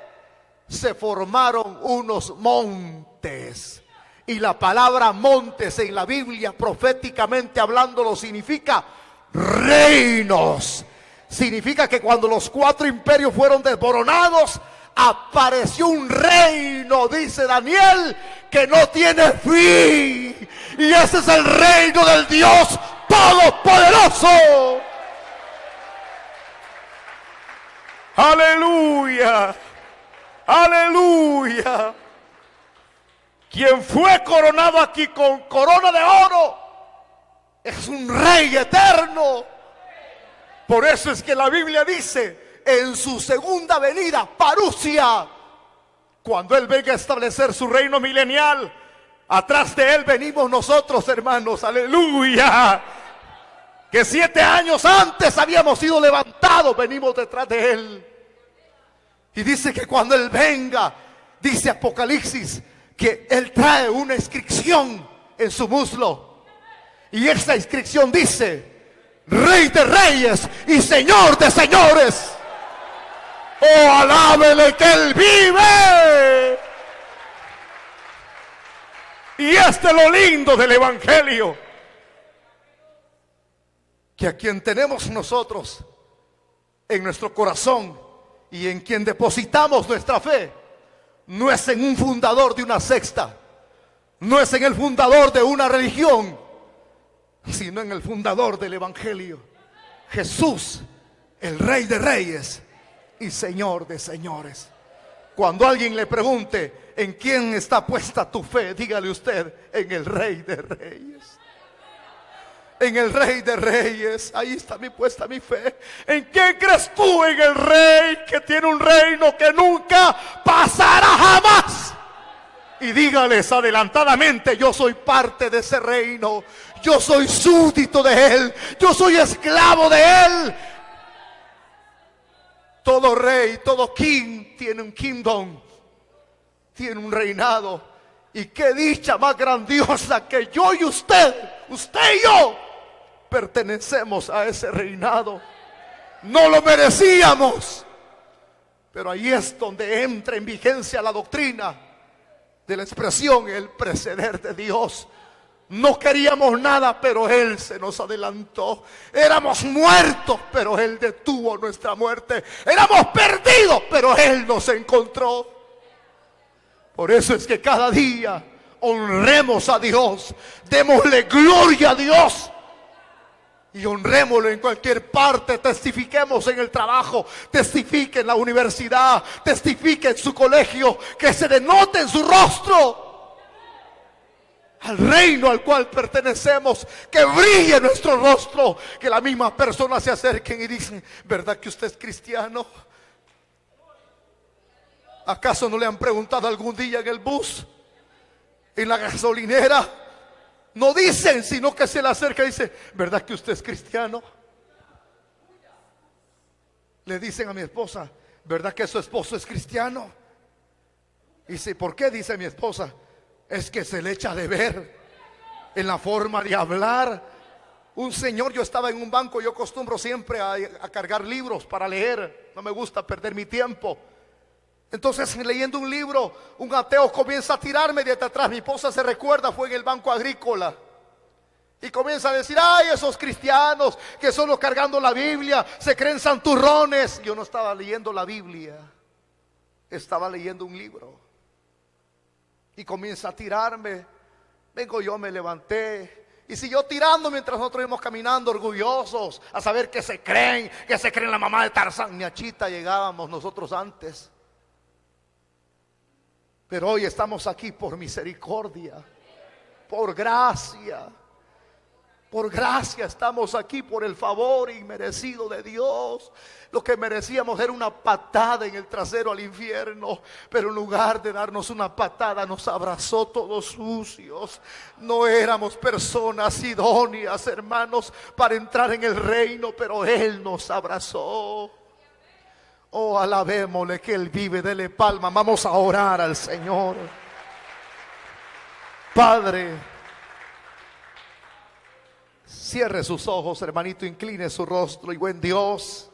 se formaron unos montes. Y la palabra montes en la Biblia, proféticamente hablándolo, significa reinos. Significa que cuando los 4 imperios fueron desboronados, apareció un reino, dice Daniel, que no tiene fin. Y ese es el reino del Dios Todopoderoso. Aleluya, aleluya. Quien fue coronado aquí con corona de oro es un rey eterno. Por eso es que la Biblia dice, en su segunda venida, parusia, cuando Él venga a establecer su reino milenial, atrás de Él venimos nosotros, hermanos, aleluya. Que 7 años antes habíamos sido levantados, venimos detrás de Él. Y dice que cuando Él venga, dice Apocalipsis, que Él trae una inscripción en su muslo. Y esa inscripción dice, Rey de Reyes y Señor de Señores. ¡Oh, alábele que Él vive! Y este es lo lindo del Evangelio, que a quien tenemos nosotros en nuestro corazón y en quien depositamos nuestra fe, no es en un fundador de una secta, no es en el fundador de una religión, sino en el fundador del Evangelio, Jesús, el Rey de Reyes y Señor de Señores. Cuando alguien le pregunte en quién está puesta tu fe, dígale usted, en el Rey de Reyes. En el Rey de Reyes, ahí está puesta mi fe. ¿En quién crees tú? En el Rey que tiene un reino que nunca pasará jamás. Y dígales adelantadamente, yo soy parte de ese reino, yo soy súbdito de Él, yo soy esclavo de Él. Todo rey, todo king tiene un kingdom, tiene un reinado. Y qué dicha más grandiosa que yo y usted y yo, pertenecemos a ese reinado. No lo merecíamos, pero ahí es donde entra en vigencia la doctrina de la expresión, el preceder de Dios. No queríamos nada, pero Él se nos adelantó. Éramos muertos, pero Él detuvo nuestra muerte. Éramos perdidos, pero Él nos encontró. Por eso es que cada día honremos a Dios, démosle gloria a Dios y honrémoslo en cualquier parte. Testifiquemos en el trabajo, testifique en la universidad, testifique en su colegio, que se denote en su rostro al reino al cual pertenecemos, que brille nuestro rostro, que las mismas personas se acerquen y dicen: ¿verdad que usted es cristiano? ¿Acaso no le han preguntado algún día en el bus, en la gasolinera? No dicen, sino que se le acerca y dice: ¿verdad que usted es cristiano? Le dicen a mi esposa: ¿verdad que su esposo es cristiano? Y dice: ¿por qué? Dice mi esposa: es que se le echa de ver en la forma de hablar. Un señor, yo estaba en un banco, yo acostumbro siempre a cargar libros para leer, no me gusta perder mi tiempo. Entonces, leyendo un libro, un ateo comienza a tirarme de atrás. Mi esposa se recuerda, fue en el Banco Agrícola, y comienza a decir: ay, esos cristianos que solo cargando la Biblia se creen santurrones. Yo no estaba leyendo la Biblia, estaba leyendo un libro. Y comienza a tirarme. Vengo yo, me levanté y siguió tirando mientras nosotros íbamos caminando orgullosos a saber que se creen la mamá de Tarzán. Ni a Chita llegábamos nosotros antes. Pero hoy estamos aquí por misericordia, por gracia. Por gracia estamos aquí, por el favor inmerecido de Dios. Lo que merecíamos era una patada en el trasero al infierno, pero en lugar de darnos una patada nos abrazó todos sucios. No éramos personas idóneas, hermanos, para entrar en el reino, pero Él nos abrazó. Oh, alabémosle, que Él vive. Dele palma. Vamos a orar al Señor. Padre, cierre sus ojos, hermanito, incline su rostro. Y buen Dios,